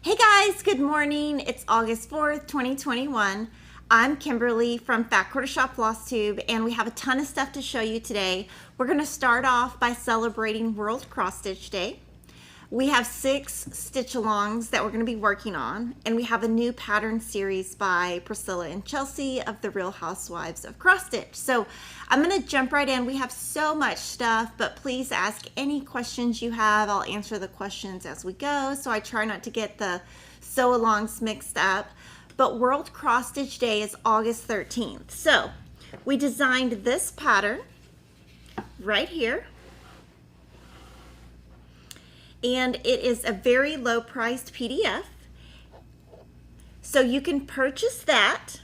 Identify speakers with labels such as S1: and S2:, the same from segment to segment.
S1: Hey guys, good morning. It's August 4th, 2021. I'm Kimberly from Fat Quarter Shop FlossTube, and we have a ton of stuff to show you today. We're going to start off by celebrating World Cross Stitch Day. We have 6 stitch-alongs that we're going to be working on, and we have a new pattern series by Priscilla and Chelsea of the Real Housewives of Cross Stitch. So I'm going to jump right in. We have so much stuff, but please ask any questions you have. I'll answer the questions as we go, so I try not to get the sew-alongs mixed up. But World Cross Stitch Day is August 13th. So we designed this pattern right here. And it is a very low priced PDF. So you can purchase that.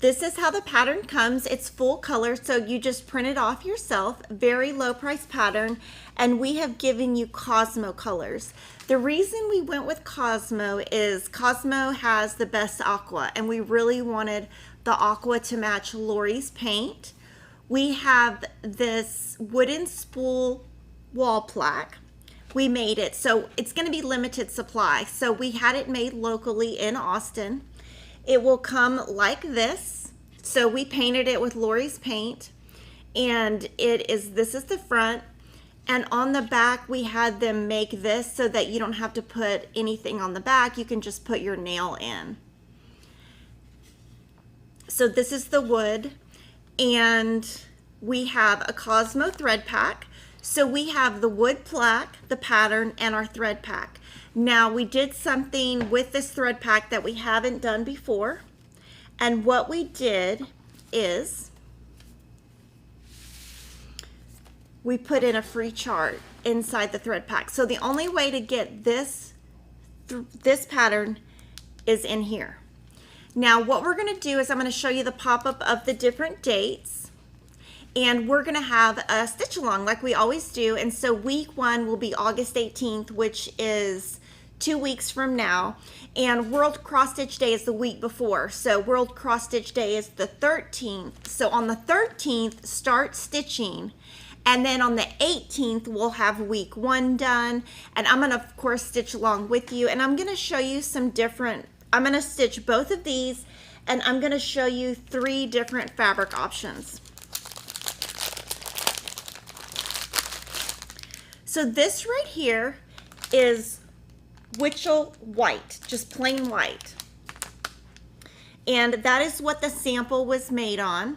S1: This is how the pattern comes. It's full color, so you just print it off yourself. Very low price pattern. And we have given you Cosmo colors. The reason we went with Cosmo is Cosmo has the best aqua, and we really wanted the aqua to match Lori's paint. We have this wooden spool wall plaque. We made it, so it's going to be limited supply. So we had it made locally in Austin. It will come like this. So we painted it with Lori's paint, and this is the front. And on the back, we had them make this so that you don't have to put anything on the back. You can just put your nail in. So this is the wood, and we have a Cosmo thread pack. So we have the wood plaque, the pattern, and our thread pack. Now we did something with this thread pack that we haven't done before. And what we did is we put in a free chart inside the thread pack. So the only way to get this pattern is in here. Now what we're going to do is I'm going to show you the pop-up of the different dates. And we're going to have a stitch along like we always do. And so week 1 will be August 18th, which is 2 weeks from now. And World Cross Stitch Day is the week before. So World Cross Stitch Day is the 13th. So on the 13th, start stitching. And then on the 18th, we'll have week 1 done. And I'm going to, of course, stitch along with you. And I'm going to show you some different, I'm going to stitch both of these. And I'm going to show you 3 different fabric options. So this right here is Witchell white, just plain white. And that is what the sample was made on.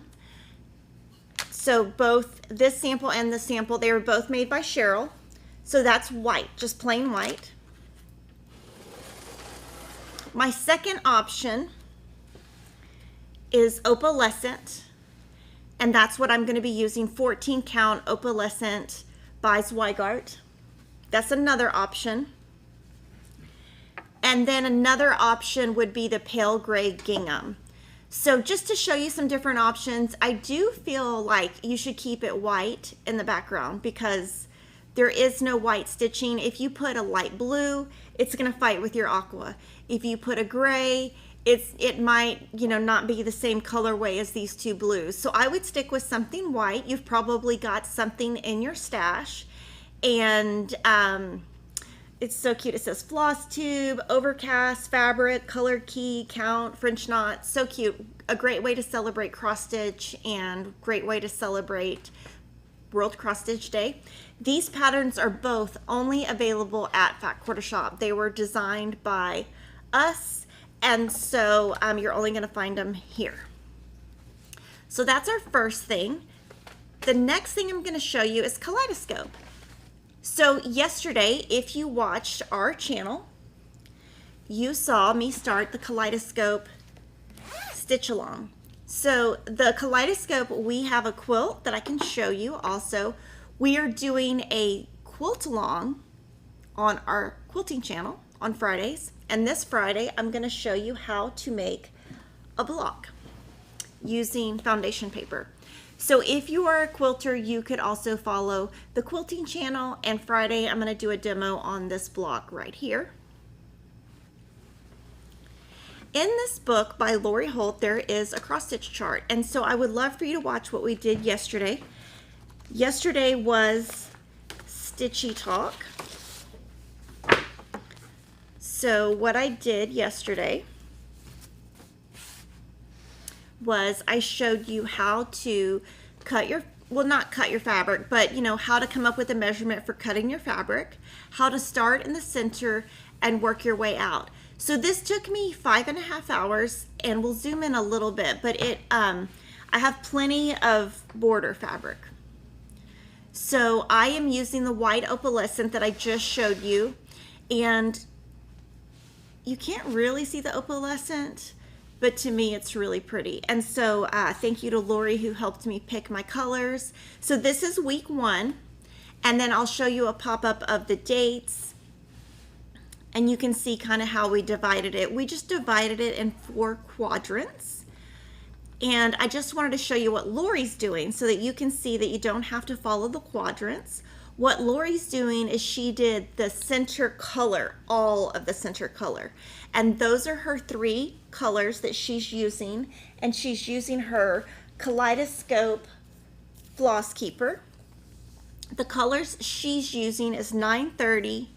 S1: So both this sample and the sample, they were both made by Cheryl. So that's white, just plain white. My second option is opalescent. And that's what I'm going to be using, 14 count opalescent by Zweigart. That's another option. And then another option would be the pale gray gingham. So just to show you some different options, I do feel like you should keep it white in the background because there is no white stitching. If you put a light blue, it's going to fight with your aqua. If you put a gray, it might, not be the same colorway as these 2 blues. So I would stick with something white. You've probably got something in your stash. And it's so cute. It says FlossTube, Overcast, Fabric, Color Key, Count, French Knot. So cute. A great way to celebrate cross stitch and great way to celebrate World Cross Stitch Day. These patterns are both only available at Fat Quarter Shop. They were designed by us. And so you're only going to find them here. So that's our first thing. The next thing I'm going to show you is Kaleidoscope. So yesterday, if you watched our channel, you saw me start the Kaleidoscope stitch along. So the Kaleidoscope, we have a quilt that I can show you also. We are doing a quilt along on our quilting channel on Fridays. And this Friday, I'm going to show you how to make a block using foundation paper. So if you are a quilter, you could also follow the quilting channel. And Friday, I'm going to do a demo on this block right here. In this book by Lori Holt, there is a cross stitch chart. And so I would love for you to watch what we did yesterday. Yesterday was Stitchy Talk. so what I did yesterday was I showed you how to cut your, well, not cut your fabric, but you know, how to come up with a measurement for cutting your fabric, how to start in the center and work your way out. So this took me 5.5 hours, and we'll zoom in a little bit, but I have plenty of border fabric. So I am using the white opalescent that I just showed you, and you can't really see the opalescent, but to me it's really pretty. And so thank you to Lori who helped me pick my colors. So this is week 1, and then I'll show you a pop-up of the dates, and you can see kind of how we divided it. We just divided it in 4 quadrants, and I just wanted to show you what Lori's doing so that you can see that you don't have to follow the quadrants. What Lori's doing is she did the center color, all of the center color. And those are her 3 colors that she's using. And she's using her Kaleidoscope Floss Keeper. The colors she's using is 930,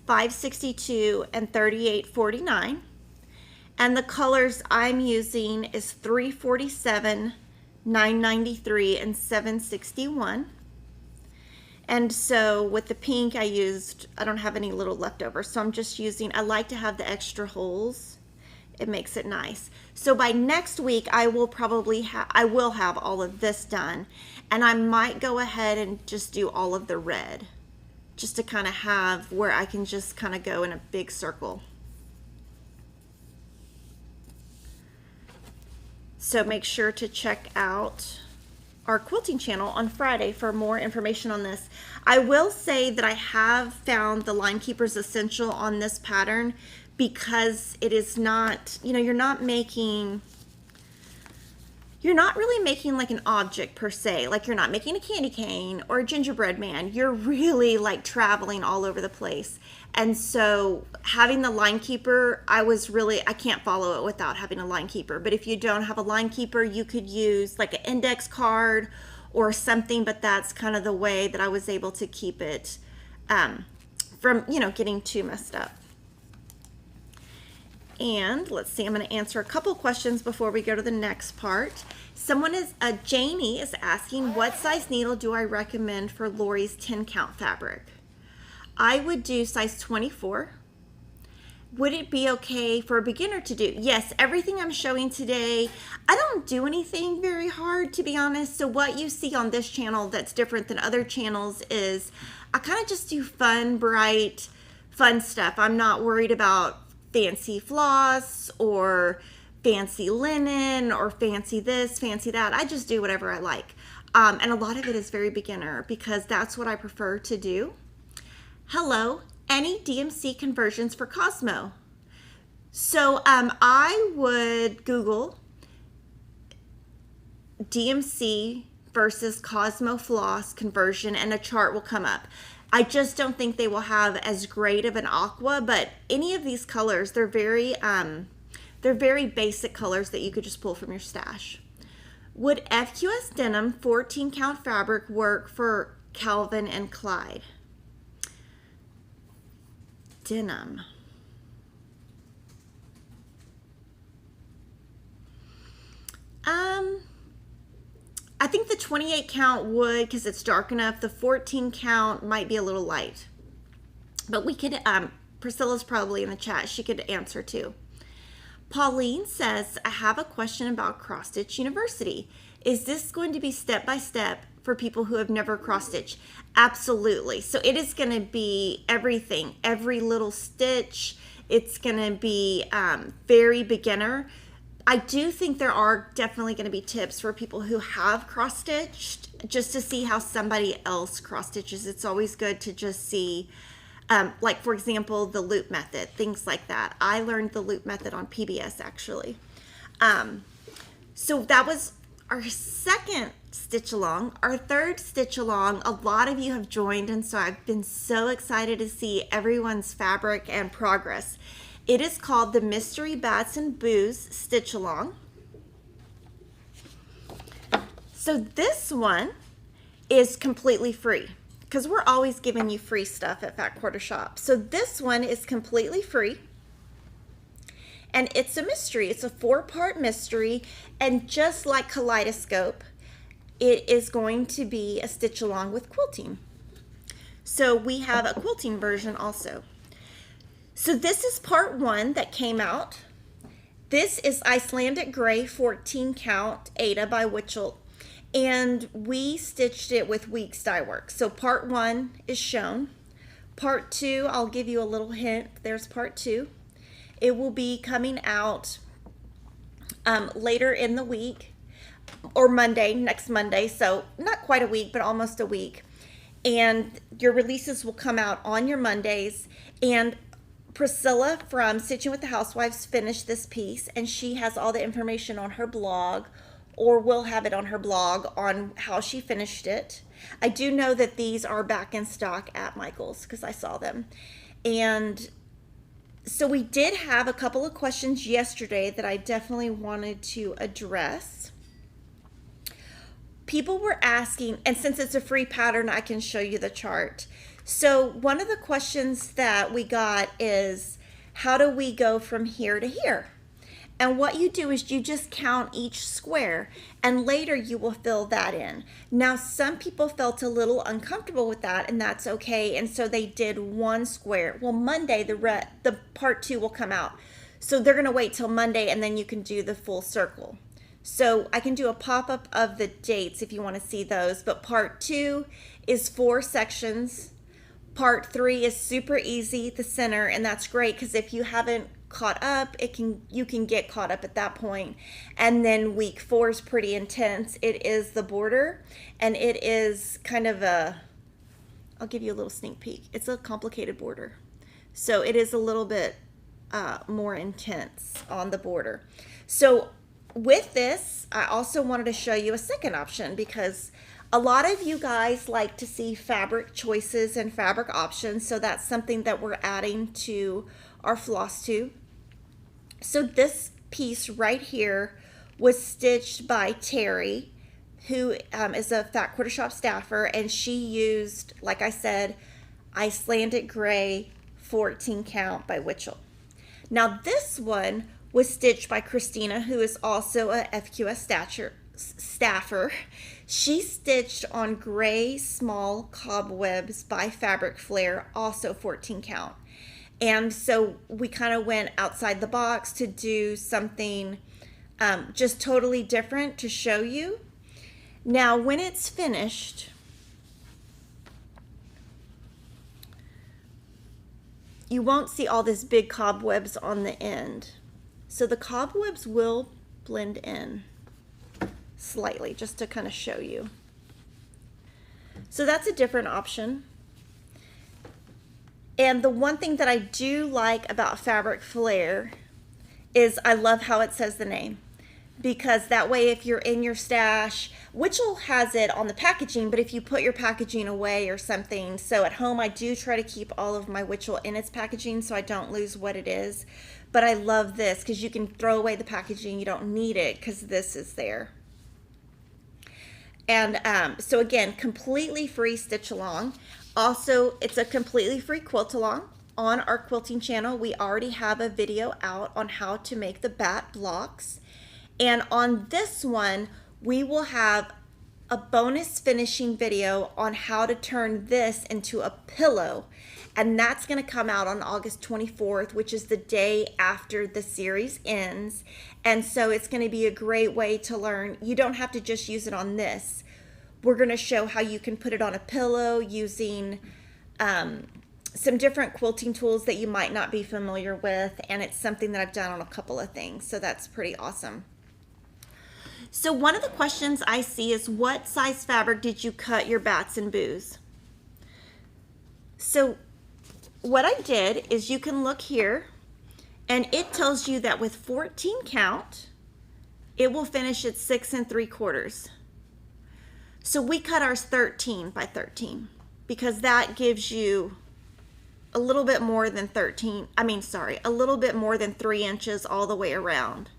S1: 562, and 3849. And the colors I'm using is 347, 993, and 761. And so with the pink I don't have any little leftover, so I'm just using, I like to have the extra holes. It makes it nice. So by next week, I will have all of this done, and I might go ahead and just do all of the red, just to kind of have where I can just kind of go in a big circle. So make sure to check out our quilting channel on Friday for more information on this. I will say that I have found the Line Keepers essential on this pattern because it is not, you know, you're not really making like an object per se. Like you're not making a candy cane or a gingerbread man. You're really like traveling all over the place. And so having the line keeper, I can't follow it without having a line keeper. But if you don't have a line keeper, you could use like an index card or something, but that's kind of the way that I was able to keep it from, you know, getting too messed up. And let's see, I'm going to answer a couple questions before we go to the next part. Janie is asking, what size needle do I recommend for Lori's 10 count fabric? I would do size 24. Would it be okay for a beginner to do? Yes, everything I'm showing today, I don't do anything very hard, to be honest. So what you see on this channel that's different than other channels is I kind of just do fun, bright, fun stuff. I'm not worried about fancy floss or fancy linen or fancy this, fancy that. I just do whatever I like. And a lot of it is very beginner because that's what I prefer to do. Hello, any DMC conversions for Cosmo? So I would Google DMC versus Cosmo floss conversion and a chart will come up. I just don't think they will have as great of an aqua, but any of these colors, they're very basic colors that you could just pull from your stash. Would FQS denim 14 count fabric work for Calvin and Clyde? Denim. I think the 28 count would because it's dark enough. The 14 count might be a little light. But we could, Priscilla's probably in the chat. She could answer too. Pauline says, I have a question about Cross Stitch University. Is this going to be step-by-step for people who have never cross-stitched? Absolutely. So it is going to be everything, every little stitch. It's going to be very beginner. I do think there are definitely going to be tips for people who have cross-stitched just to see how somebody else cross-stitches. It's always good to just see, like for example, the loop method, things like that. I learned the loop method on PBS actually. So that was our second stitch along. Our third stitch along, a lot of you have joined, and so I've been so excited to see everyone's fabric and progress. It is called the Mystery Bats and Boos Stitch Along. So this one is completely free because we're always giving you free stuff at Fat Quarter Shop. So this one is completely free. And it's a mystery. It's a 4-part mystery. And just like Kaleidoscope, it is going to be a stitch along with quilting. So we have a quilting version also. So this is part 1 that came out. This is Icelandic Gray 14 count Ada by QUILT. And we stitched it with Weeks dye work. So part 1 is shown. Part 2, I'll give you a little hint. There's part 2. It will be coming out later in the week, or Monday, next Monday. So not quite a week, but almost a week. And your releases will come out on your Mondays. And Priscilla from Stitching with the Housewives finished this piece, and she has all the information on her blog, or will have it on her blog on how she finished it. I do know that these are back in stock at Michael's because I saw them. And so we did have a couple of questions yesterday that I definitely wanted to address. People were asking, and since it's a free pattern, I can show you the chart. So one of the questions that we got is, how do we go from here to here? And what you do is you just count each square, and later you will fill that in. Now, some people felt a little uncomfortable with that, and that's okay. And so they did 1 square. Well, Monday, the part 2 will come out. So they're going to wait till Monday, and then you can do the full circle. So I can do a pop-up of the dates if you want to see those. But part 2 is 4 sections. Part 3 is super easy, the center, and that's great because if you haven't caught up, you can get caught up at that point. And then week 4 is pretty intense. It is the border, and it is kind of I'll give you a little sneak peek. It's a complicated border. So it is a little bit more intense on the border. So with this, I also wanted to show you a second option because a lot of you guys like to see fabric choices and fabric options. So that's something that we're adding to our FlossTube. So this piece right here was stitched by Terry, who is a Fat Quarter Shop staffer, and she used, like I said, Icelandic Gray 14 count by QUILT. Now this one was stitched by Christina, who is also a FQS staffer. She stitched on gray small cobwebs by Fabric Flair, also 14 count. And so we kind of went outside the box to do something just totally different to show you. Now, when it's finished, you won't see all this big cobwebs on the end. So the cobwebs will blend in slightly just to kind of show you. So that's a different option. And the one thing that I do like about Fabric Flair is I love how it says the name, because that way if you're in your stash, QUILT has it on the packaging, but if you put your packaging away or something, so at home I do try to keep all of my QUILT in its packaging so I don't lose what it is. But I love this because you can throw away the packaging, you don't need it because this is there. And so again, completely free stitch along. Also, it's a completely free quilt along on our quilting channel. We already have a video out on how to make the bat blocks. And on this one, we will have a bonus finishing video on how to turn this into a pillow. And that's going to come out on August 24th, which is the day after the series ends. And so it's going to be a great way to learn. You don't have to just use it on this. We're going to show how you can put it on a pillow using some different quilting tools that you might not be familiar with. And it's something that I've done on a couple of things. So that's pretty awesome. So one of the questions I see is, what size fabric did you cut your bats and boos? So what I did is, you can look here and it tells you that with 14 count, it will finish at 6 3/4. So we cut ours 13 by 13 because that gives you a little bit more than a little bit more than 3 inches all the way around.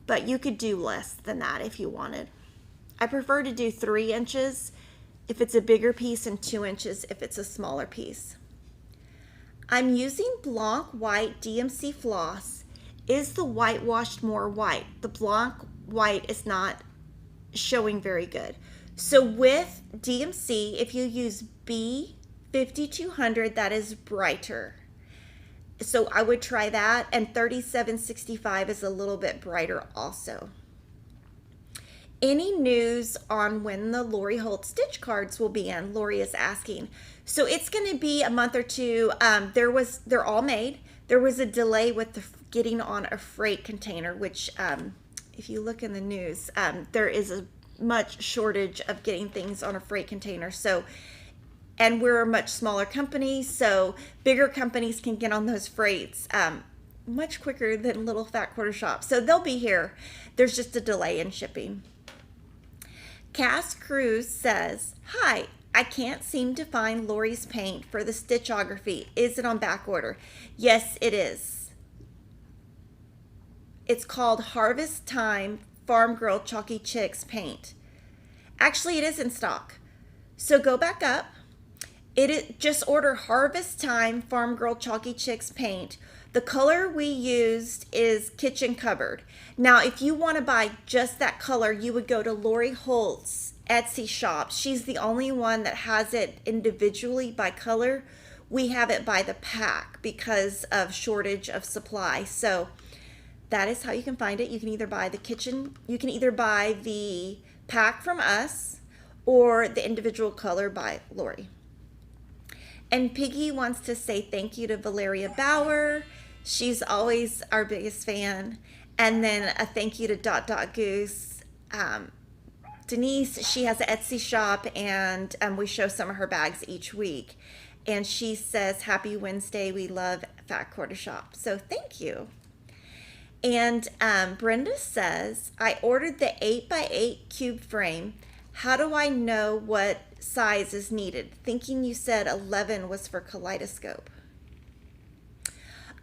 S1: But you could do less than that if you wanted. I prefer to do 3 inches if it's a bigger piece and 2 inches if it's a smaller piece. I'm using Blanc White DMC floss. Is the whitewashed more white? The Blanc White is not showing very good. So with DMC, if you use B5200, that is brighter. So I would try that, and 3765 is a little bit brighter also. Any news on when the Lori Holt stitch cards will be in? Lori is asking. So it's going to be a month or two. They're all made. There was a delay with the getting on a freight container, which if you look in the news, there is a much shortage of getting things on a freight container. So, and we're a much smaller company, so bigger companies can get on those freights much quicker than little fat quarter shops. So they'll be here. There's just a delay in shipping. Cass Cruz says, hi, I can't seem to find Lori's paint for the stitchography. Is it on back order? Yes, it is. It's called Harvest Time Farm Girl Chalky Chicks paint. Actually, it is in stock. So go back up. Just order Harvest Time Farm Girl Chalky Chicks paint. The color we used is Kitchen Cupboard. Now, if you want to buy just that color, you would go to Lori Holt's Etsy shop. She's the only one that has it individually by color. We have it by the pack because of shortage of supply. So that is how you can find it. You can either buy the pack from us or the individual color by Lori. And Piggy wants to say thank you to Valeria Bauer. She's always our biggest fan. And then a thank you to Dot Dot Goose. Denise, she has an Etsy shop, and we show some of her bags each week. And she says, happy Wednesday, we love Fat Quarter Shop. So thank you. And Brenda says, I ordered the 8x8 cube frame. How do I know what size is needed? Thinking you said 11 was for Kaleidoscope.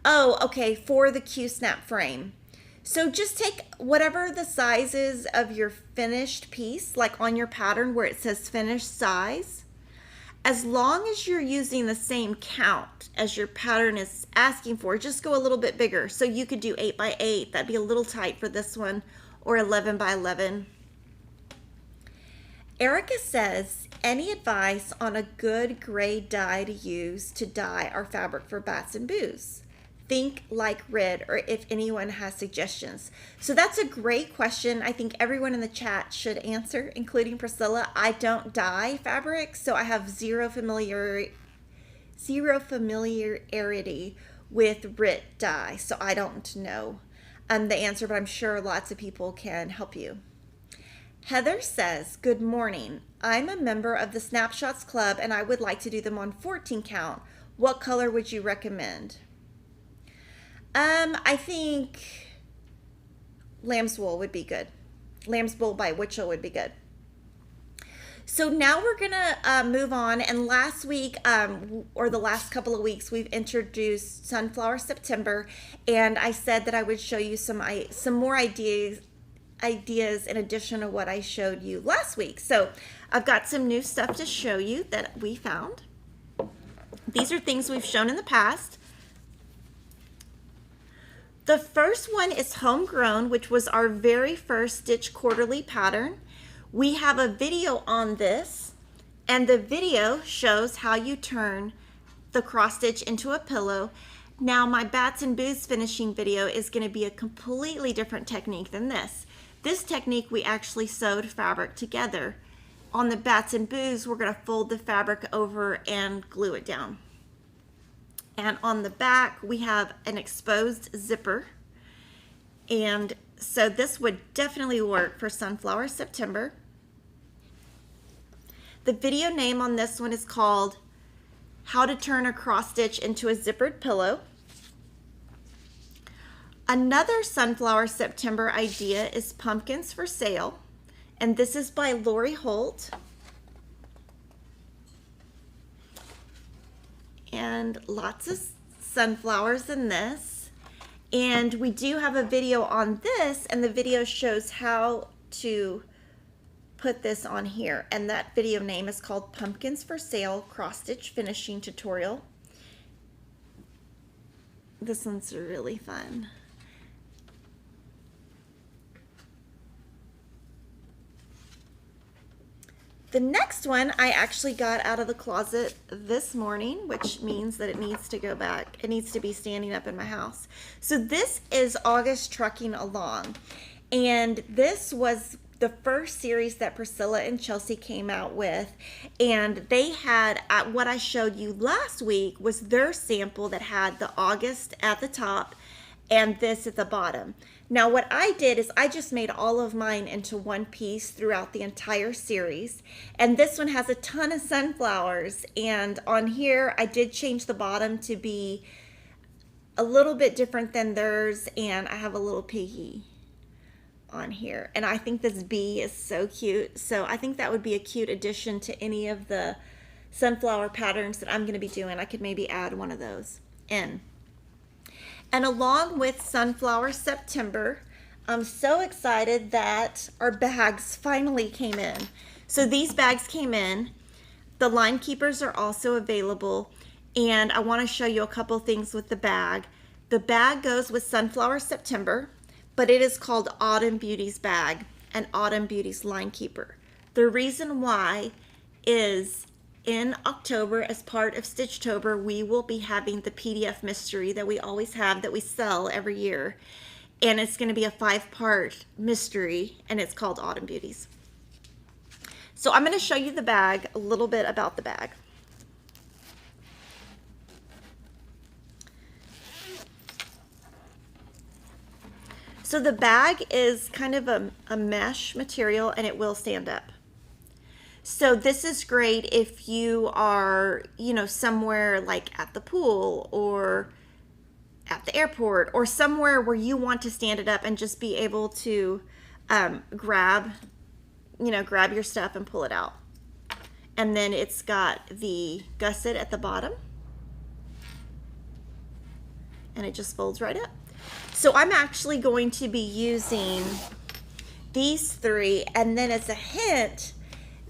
S1: Oh, okay, for the Q-snap frame. So just take whatever the size is of your finished piece, like on your pattern where it says finished size. As long as you're using the same count as your pattern is asking for, just go a little bit bigger. So you could do 8x8, that'd be a little tight for this one, or 11x11. Erica says, any advice on a good gray dye to use to dye our fabric for bats and boos? Think like red, or if anyone has suggestions. So that's a great question. I think everyone in the chat should answer, including Priscilla. I don't dye fabric, so I have zero familiarity with RIT dye, so I don't know the answer, but I'm sure lots of people can help you. Heather says, good morning. I'm a member of the Snapshots Club and I would like to do them on 14 count. What color would you recommend? I think lamb's wool would be good. Lamb's wool by Witchell would be good. So now we're gonna move on. And last week, or the last couple of weeks, we've introduced Sunflower September, and I said that I would show you some more ideas in addition to what I showed you last week. So I've got some new stuff to show you that we found. These are things we've shown in the past. The first one is Homegrown, which was our very first Stitch Quarterly pattern. We have a video on this, and the video shows how you turn the cross stitch into a pillow. Now my Bats and Boos finishing video is going to be a completely different technique than this. This technique, we actually sewed fabric together. On the Bats and Boos, we're going to fold the fabric over and glue it down. And on the back, we have an exposed zipper. And so this would definitely work for Sunflower September. The video name on this one is called How to Turn a Cross Stitch into a Zippered Pillow. Another Sunflower September idea is Pumpkins for Sale, and this is by Lori Holt. And lots of sunflowers in this. And we do have a video on this, and the video shows how to put this on here. And that video name is called Pumpkins for Sale Cross Stitch Finishing Tutorial. This one's really fun. The next one I actually got out of the closet this morning, which means that it needs to go back. It needs to be standing up in my house. So this is August Trucking Along. And this was the first series that Priscilla and Chelsea came out with. And they had, what I showed you last week was their sample that had the August at the top and this at the bottom. Now what I did is I just made all of mine into one piece throughout the entire series. And this one has a ton of sunflowers. And on here, I did change the bottom to be a little bit different than theirs. And I have a little piggy on here. And I think this bee is so cute. So I think that would be a cute addition to any of the sunflower patterns that I'm going to be doing. I could maybe add one of those in. And along with Sunflower September, I'm so excited that our bags finally came in. So these bags came in. The line keepers are also available. And I want to show you a couple things with the bag. The bag goes with Sunflower September, but it is called Autumn Beauties bag and Autumn Beauties line keeper. The reason why is in October, as part of Stitchtober, we will be having the PDF mystery that we always have, that we sell every year. And it's going to be a 5-part mystery, and it's called Autumn Beauties. So I'm going to show you the bag, a little bit about the bag. So the bag is kind of a mesh material, and it will stand up. So this is great if you are, you know, somewhere like at the pool or at the airport or somewhere where you want to stand it up and just be able to grab your stuff and pull it out. And then it's got the gusset at the bottom. And it just folds right up. So I'm actually going to be using these 3, and then as a hint,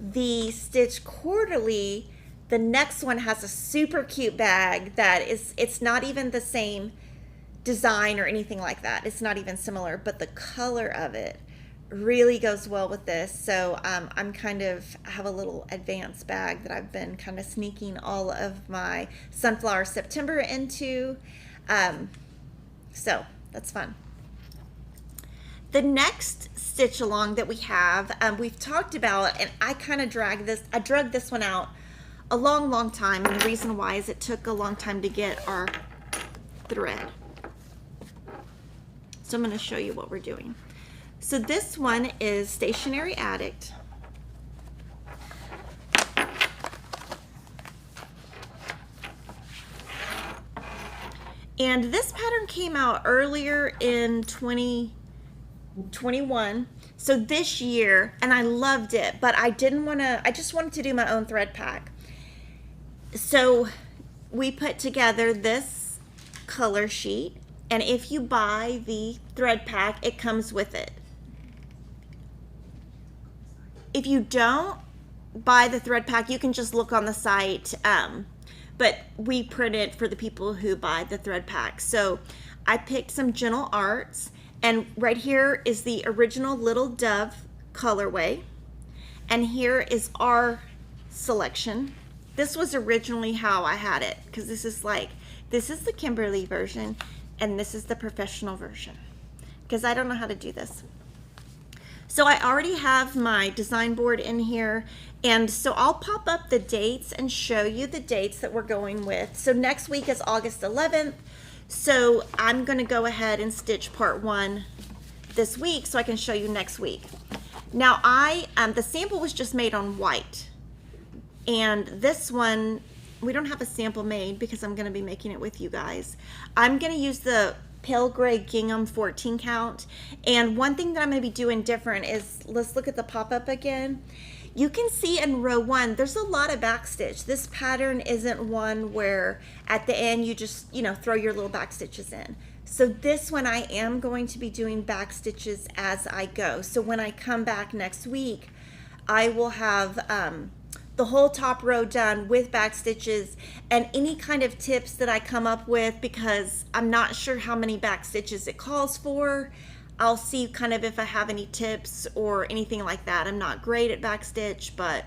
S1: the Stitch Quarterly, the next one has a super cute bag that it's not even the same design or anything like that. It's not even similar, but the color of it really goes well with this. So I have a little advanced bag that I've been kind of sneaking all of my Sunflower September into. So that's fun. The next stitch along that we have, we've talked about, and I kind of drug this one out a long time, and the reason why is it took a long time to get our thread. So I'm going to show you what we're doing. So this one is Stationery Addict. And this pattern came out earlier in 2021, so this year, and I loved it, but I just wanted to do my own thread pack. So we put together this color sheet, and if you buy the thread pack, it comes with it. If you don't buy the thread pack, you can just look on the site, but we print it for the people who buy the thread pack. So I picked some Gentle Arts, and right here is the original Little Dove colorway, and here is our selection. This was originally how I had it, because this is the Kimberly version, and this is the professional version, because I don't know how to do this. So I already have my design board in here, and so I'll pop up the dates and show you the dates that we're going with. So next week is August 11th. So I'm going to go ahead and stitch part 1 this week so I can show you next week. Now the sample was just made on white, and this one we don't have a sample made because I'm going to be making it with you guys. I'm going to use the pale gray gingham 14 count, and one thing that I'm going to be doing different is, let's look at the pop-up again. You can see in row 1 there's a lot of back stitch. This pattern isn't one where at the end you just throw your little back stitches in. So this one I am going to be doing back stitches as I go. So when I come back next week, I will have the whole top row done with back stitches, and any kind of tips that I come up with, because I'm not sure how many back stitches it calls for. I'll see kind of if I have any tips or anything like that. I'm not great at back stitch, but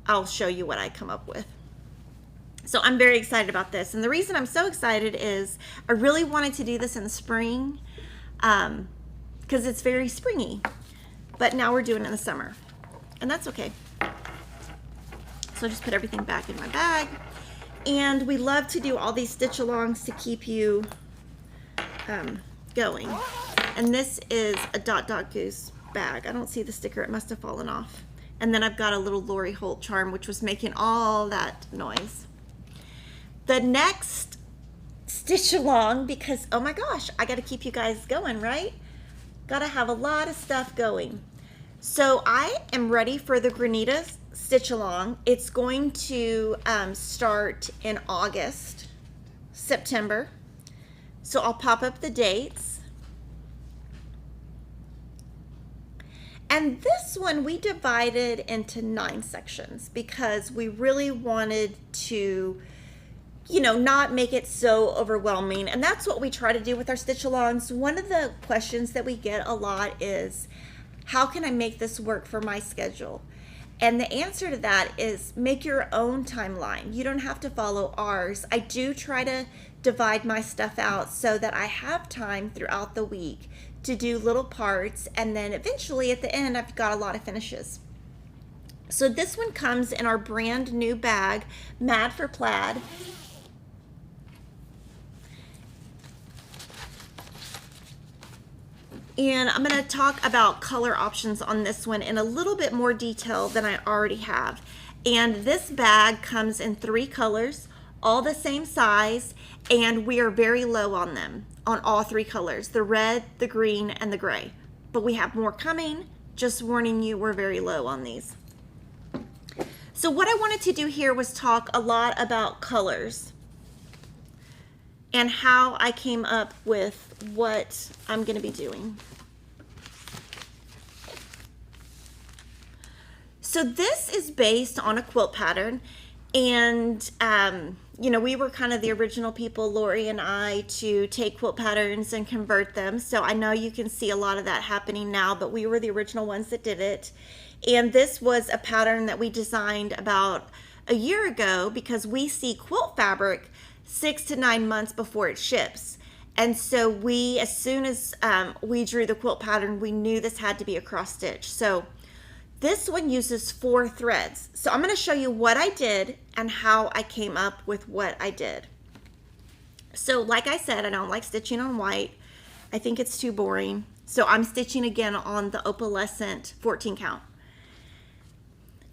S1: I'll show you what I come up with. So I'm very excited about this. And the reason I'm so excited is I really wanted to do this in the spring because it's very springy. But now we're doing it in the summer. And that's okay. So I just put everything back in my bag. And we love to do all these stitch alongs to keep you going. And this is a Dot Dot Goose bag. I don't see the sticker. It must have fallen off. And then I've got a little Lori Holt charm, which was making all that noise. The next stitch along, because oh my gosh, I got to keep you guys going, right? Got to have a lot of stuff going. So I am ready for the Granita stitch along. It's going to start in August, September. So I'll pop up the dates. And this one we divided into 9 sections because we really wanted to, you know, not make it so overwhelming. And that's what we try to do with our stitch alongs. One of the questions that we get a lot is, how can I make this work for my schedule? And the answer to that is make your own timeline. You don't have to follow ours. I do try to divide my stuff out so that I have time throughout the week to do little parts, and then eventually at the end I've got a lot of finishes. So this one comes in our brand new bag, Mad for Plaid. And I'm going to talk about color options on this one in a little bit more detail than I already have. And this bag comes in 3 colors, all the same size, and we are very low on them, on all 3 colors, the red, the green, and the gray. But we have more coming. Just warning you, we're very low on these. So what I wanted to do here was talk a lot about colors and how I came up with what I'm going to be doing. So this is based on a quilt pattern, and you know, we were kind of the original people, Lori and I, to take quilt patterns and convert them. So I know you can see a lot of that happening now, but we were the original ones that did it. And this was a pattern that we designed about a year ago because we see quilt fabric 6 to 9 months before it ships. And so we, as soon as we drew the quilt pattern, we knew this had to be a cross stitch. So this one uses 4 threads. So I'm going to show you what I did and how I came up with what I did. So like I said, I don't like stitching on white. I think it's too boring. So I'm stitching again on the opalescent 14 count.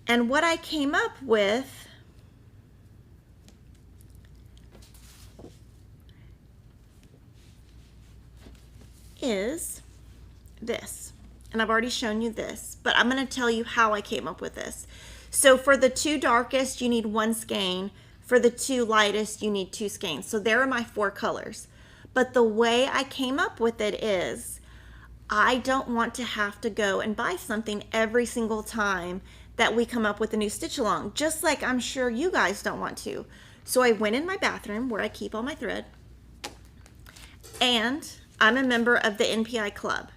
S1: And what I came up with is this. And I've already shown you this, but I'm going to tell you how I came up with this. So for the 2 darkest, you need 1 skein. For the 2 lightest, you need 2 skeins. So there are my 4 colors. But the way I came up with it is, I don't want to have to go and buy something every single time that we come up with a new stitch along, just like I'm sure you guys don't want to. So I went in my bathroom where I keep all my thread, and I'm a member of the NPI club,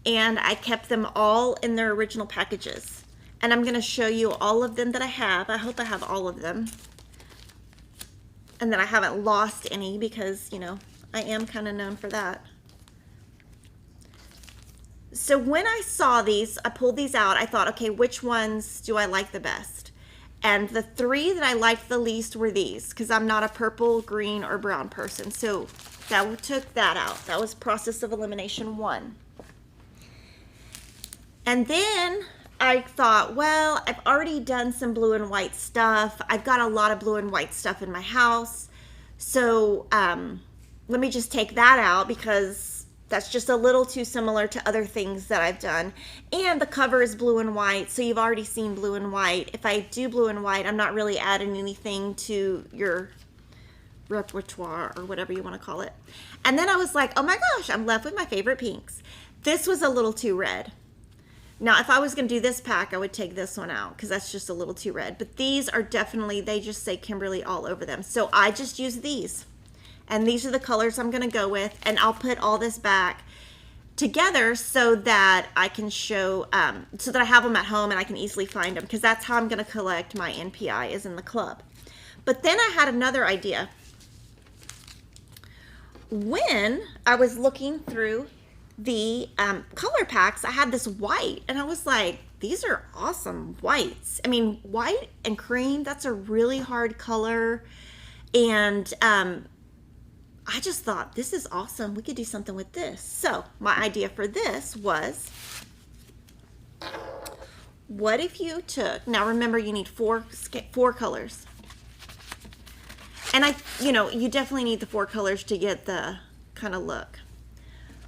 S1: and I kept them all in their original packages. And I'm going to show you all of them that I have. I hope I have all of them, and that I haven't lost any, because, you know, I am kind of known for that. So when I saw these, I pulled these out. I thought, okay, which ones do I like the best? And the 3 that I liked the least were these, because I'm not a purple, green, or brown person. So that took that out. That was process of elimination 1. And then I thought, well, I've already done some blue and white stuff. I've got a lot of blue and white stuff in my house. So let me just take that out, because that's just a little too similar to other things that I've done. And the cover is blue and white, so you've already seen blue and white. If I do blue and white, I'm not really adding anything to your repertoire, or whatever you want to call it. And then I was like, oh my gosh, I'm left with my favorite pinks. This was a little too red. Now, if I was going to do this pack, I would take this one out because that's just a little too red. But these are definitely, they just say Kimberly all over them. So I just use these. And these are the colors I'm going to go with. And I'll put all this back together so that I can show, so that I have them at home and I can easily find them. Because that's how I'm going to collect my NPI, is in the club. But then I had another idea. When I was looking through the color packs, I had this white and I was like, these are awesome whites. I mean, white and cream, that's a really hard color. And I just thought, this is awesome. We could do something with this. So my idea for this was, what if you took, now remember you need four colors. And you definitely need the 4 colors to get the kind of look.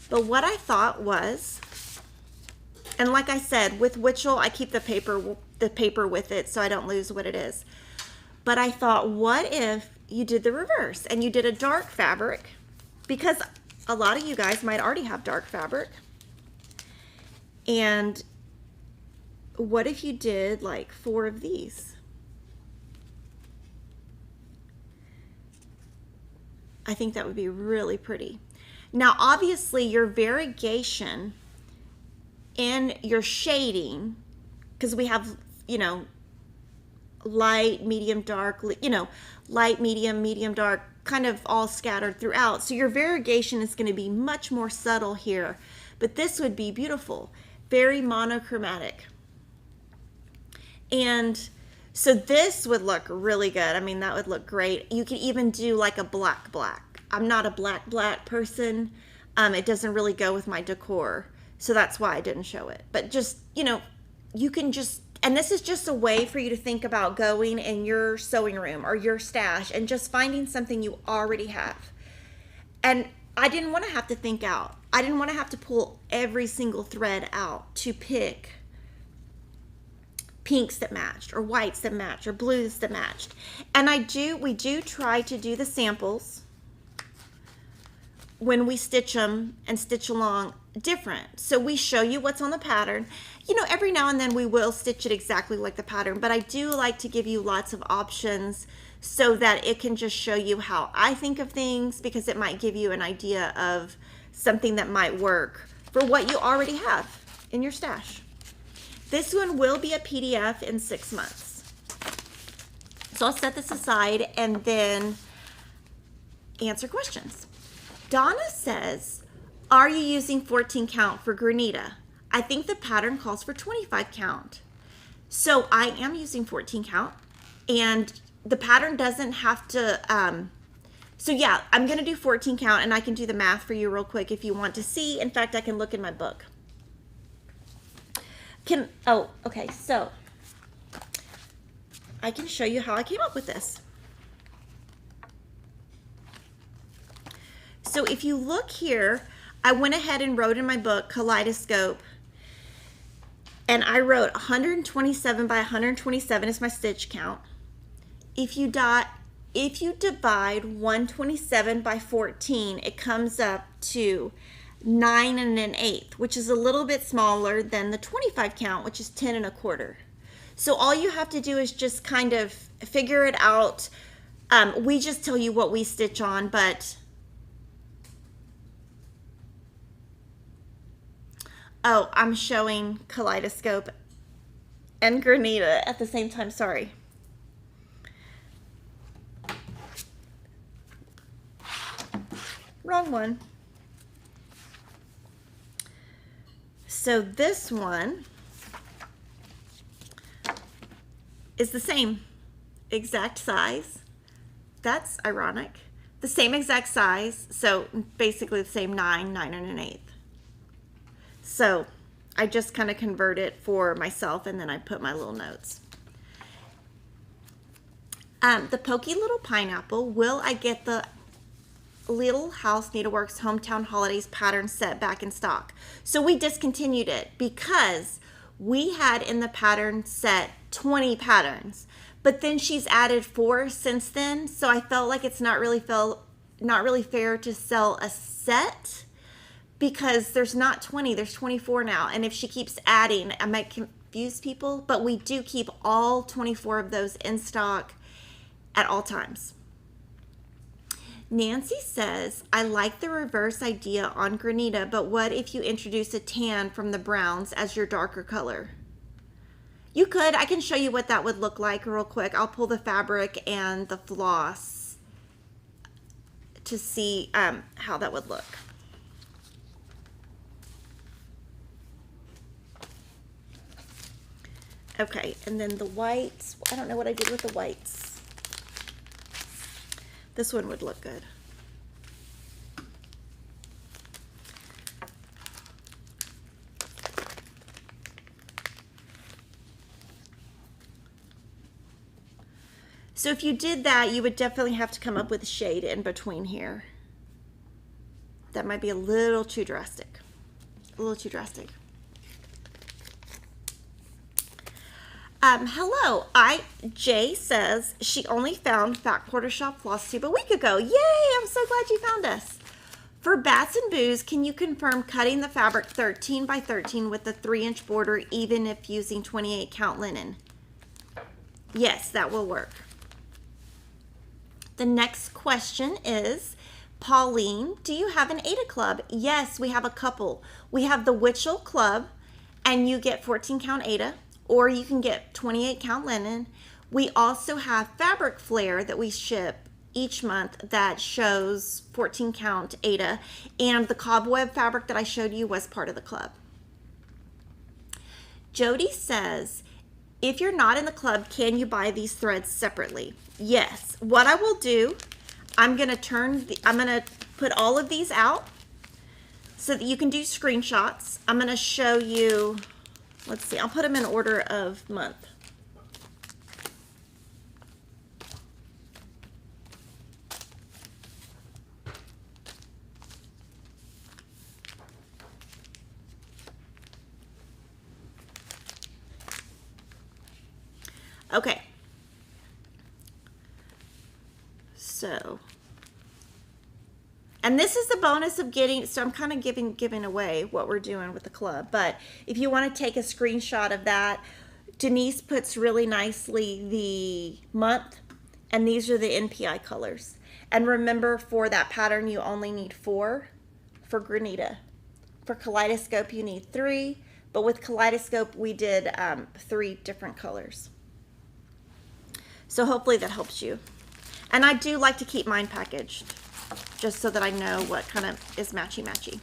S1: But what I thought was, and like I said, with Witchell, I keep the paper with it so I don't lose what it is. But I thought, what if you did the reverse and you did a dark fabric? Because a lot of you guys might already have dark fabric. And what if you did like 4 of these? I think that would be really pretty. Now, obviously, your variegation in your shading, because we have, light, medium, dark, light, medium, dark, kind of all scattered throughout. So your variegation is going to be much more subtle here. But this would be beautiful, very monochromatic. And so this would look really good. I mean, that would look great. You could even do like a black. I'm not a black person. It doesn't really go with my decor. So that's why I didn't show it. But just, you can just, and this is just a way for you to think about going in your sewing room or your stash and just finding something you already have. And I didn't want to have to think out. I didn't want to have to pull every single thread out to pick pinks that matched or whites that matched or blues that matched. And we do try to do the samples when we stitch them and stitch along different. So we show you what's on the pattern. Every now and then we will stitch it exactly like the pattern, but I do like to give you lots of options so that it can just show you how I think of things, because it might give you an idea of something that might work for what you already have in your stash. This one will be a PDF in 6 months. So I'll set this aside and then answer questions. Donna says, are you using 14 count for Granita? I think the pattern calls for 25 count. So I am using 14 count, and the pattern doesn't have to, so yeah, I'm going to do 14 count, and I can do the math for you real quick if you want to see. In fact, I can look in my book. Okay, so I can show you how I came up with this. So if you look here, I went ahead and wrote in my book, Kaleidoscope, and I wrote 127 by 127 is my stitch count. If you divide 127 by 14, it comes up to 9 1/8, which is a little bit smaller than the 25 count, which is 10 1/4. So all you have to do is just kind of figure it out. We just tell you what we stitch on, but oh, I'm showing Kaleidoscope and Granita at the same time, sorry. Wrong one. So this one is the same exact size. That's ironic. The same exact size, so basically the same 9 1/8. So I just kind of convert it for myself, and then I put my little notes. The Pokey Little Pineapple, will I get the Little House Needleworks Hometown Holidays pattern set back in stock? So we discontinued it because we had in the pattern set 20 patterns, but then she's added 4 since then. So I felt like it's not really fair to sell a set because there's not 20, there's 24 now. And if she keeps adding, I might confuse people, but we do keep all 24 of those in stock at all times. Nancy says, I like the reverse idea on Granita, but what if you introduce a tan from the browns as your darker color? You could. I can show you what that would look like real quick. I'll pull the fabric and the floss to see how that would look. Okay, and then the whites. I don't know what I did with the whites. This one would look good. So if you did that, you would definitely have to come up with a shade in between here. That might be a little too drastic. A little too drastic. Hello, Jay says she only found Fat Quarter Shop FlossTube a week ago. Yay, I'm so glad you found us. For Bats and Boos, can you confirm cutting the fabric 13 by 13 with a 3-inch border even if using 28 count linen? Yes, that will work. The next question is, Pauline, do you have an Ada Club? Yes, we have a couple. We have the Witchell Club, and you get 14 count Ada, or you can get 28 count linen. We also have Fabric Flare that we ship each month that shows 14 count Ada, and the cobweb fabric that I showed you was part of the club. Jody says, if you're not in the club, can you buy these threads separately? Yes. What I will do, I'm gonna put all of these out so that you can do screenshots. I'm gonna show you, let's see, I'll put them in order of month. Okay. So, and this is the bonus of getting, so I'm kind of giving away what we're doing with the club, but if you want to take a screenshot of that, Denise puts really nicely the month, and these are the NPI colors. And remember, for that pattern, you only need 4 for Granita. For Kaleidoscope, you need 3, but with Kaleidoscope, we did 3 different colors. So hopefully that helps you. And I do like to keep mine packaged, just so that I know what kind of is matchy-matchy.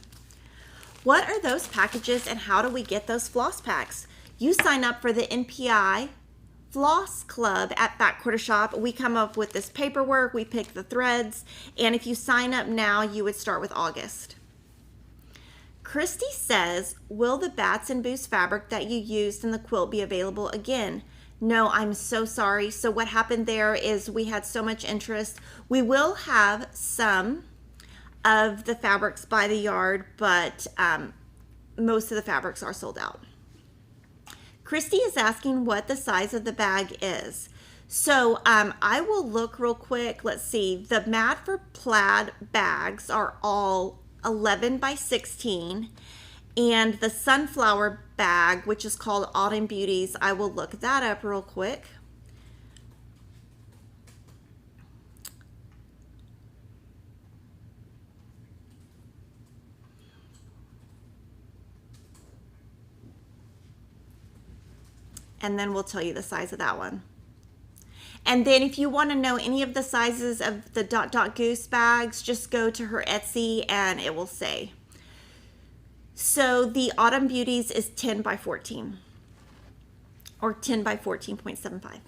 S1: What are those packages and how do we get those floss packs? You sign up for the NPI Floss Club at Fat Quarter Shop. We come up with this paperwork, we pick the threads, and if you sign up now, you would start with August. Christy says, will the Bats and Boos fabric that you used in the quilt be available again? No, I'm so sorry. So what happened there is we had so much interest. We will have some of the fabrics by the yard, but most of the fabrics are sold out. Christy is asking what the size of the bag is. So I will look real quick. Let's see. The Mad for Plaid bags are all 11 by 16. And the sunflower bag, which is called Autumn Beauties, I will look that up real quick. And then we'll tell you the size of that one. And then if you want to know any of the sizes of the Goose bags, just go to her Etsy and it will say. So the Autumn Beauties is 10 by 14 or 10 by 14.75.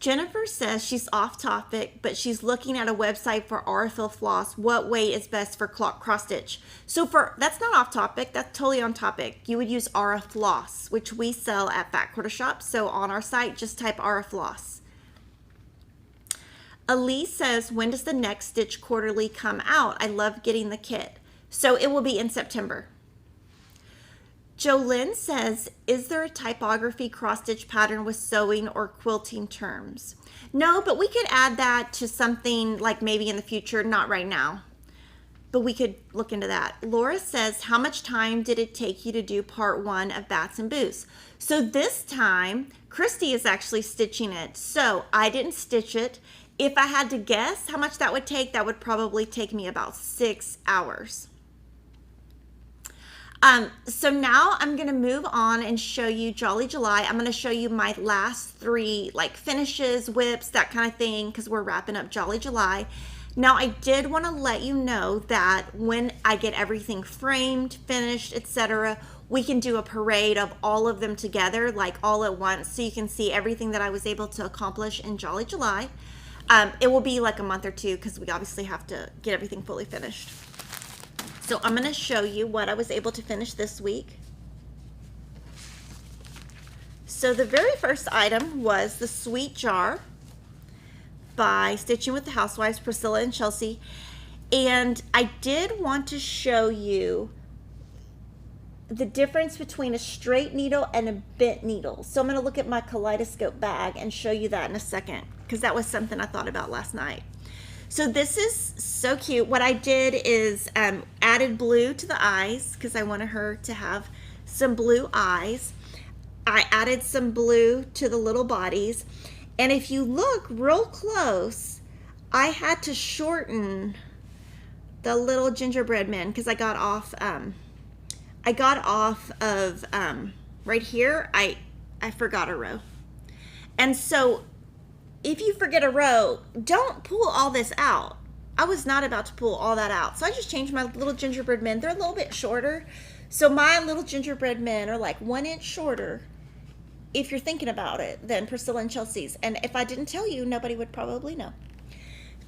S1: Jennifer says she's off topic, but she's looking at a website for Aurifil floss. What way is best for cross stitch? So that's not off topic, that's totally on topic. You would use Aura Floss, which we sell at Fat Quarter Shop. So on our site, just type Aura Floss. Elise says, when does the next Stitch Quarterly come out? I love getting the kit. So it will be in September. Jolynn says, is there a typography cross-stitch pattern with sewing or quilting terms? No, but we could add that to something like maybe in the future, not right now. but we could look into that. Laura says, how much time did it take you to do part 1 of Bats and Boos? So this time, Christy is actually stitching it. So I didn't stitch it. If I had to guess how much that would take, that would probably take me about 6 hours. So now I'm going to move on and show you Jolly July. I'm going to show you my last 3 like finishes, whips, that kind of thing, because we're wrapping up Jolly July. Now I did want to let you know that when I get everything framed, finished, etc., we can do a parade of all of them together, like all at once, so you can see everything that I was able to accomplish in Jolly July. It will be like a month or 2 because we obviously have to get everything fully finished. So I'm going to show you what I was able to finish this week. So the very first item was the Sweet Jar by Stitching with the Housewives, Priscilla and Chelsea. And I did want to show you the difference between a straight needle and a bent needle. So I'm going to look at my Kaleidoscope bag and show you that in a second, because that was something I thought about last night. So this is so cute. What I did is added blue to the eyes because I wanted her to have some blue eyes. I added some blue to the little bodies. And if you look real close, I had to shorten the little gingerbread men because I got off of right here. I forgot a row. And so if you forget a row, don't pull all this out. I was not about to pull all that out. So I just changed my little gingerbread men. They're a little bit shorter. So my little gingerbread men are like 1 inch shorter, if you're thinking about it, than Priscilla and Chelsea's. And if I didn't tell you, nobody would probably know.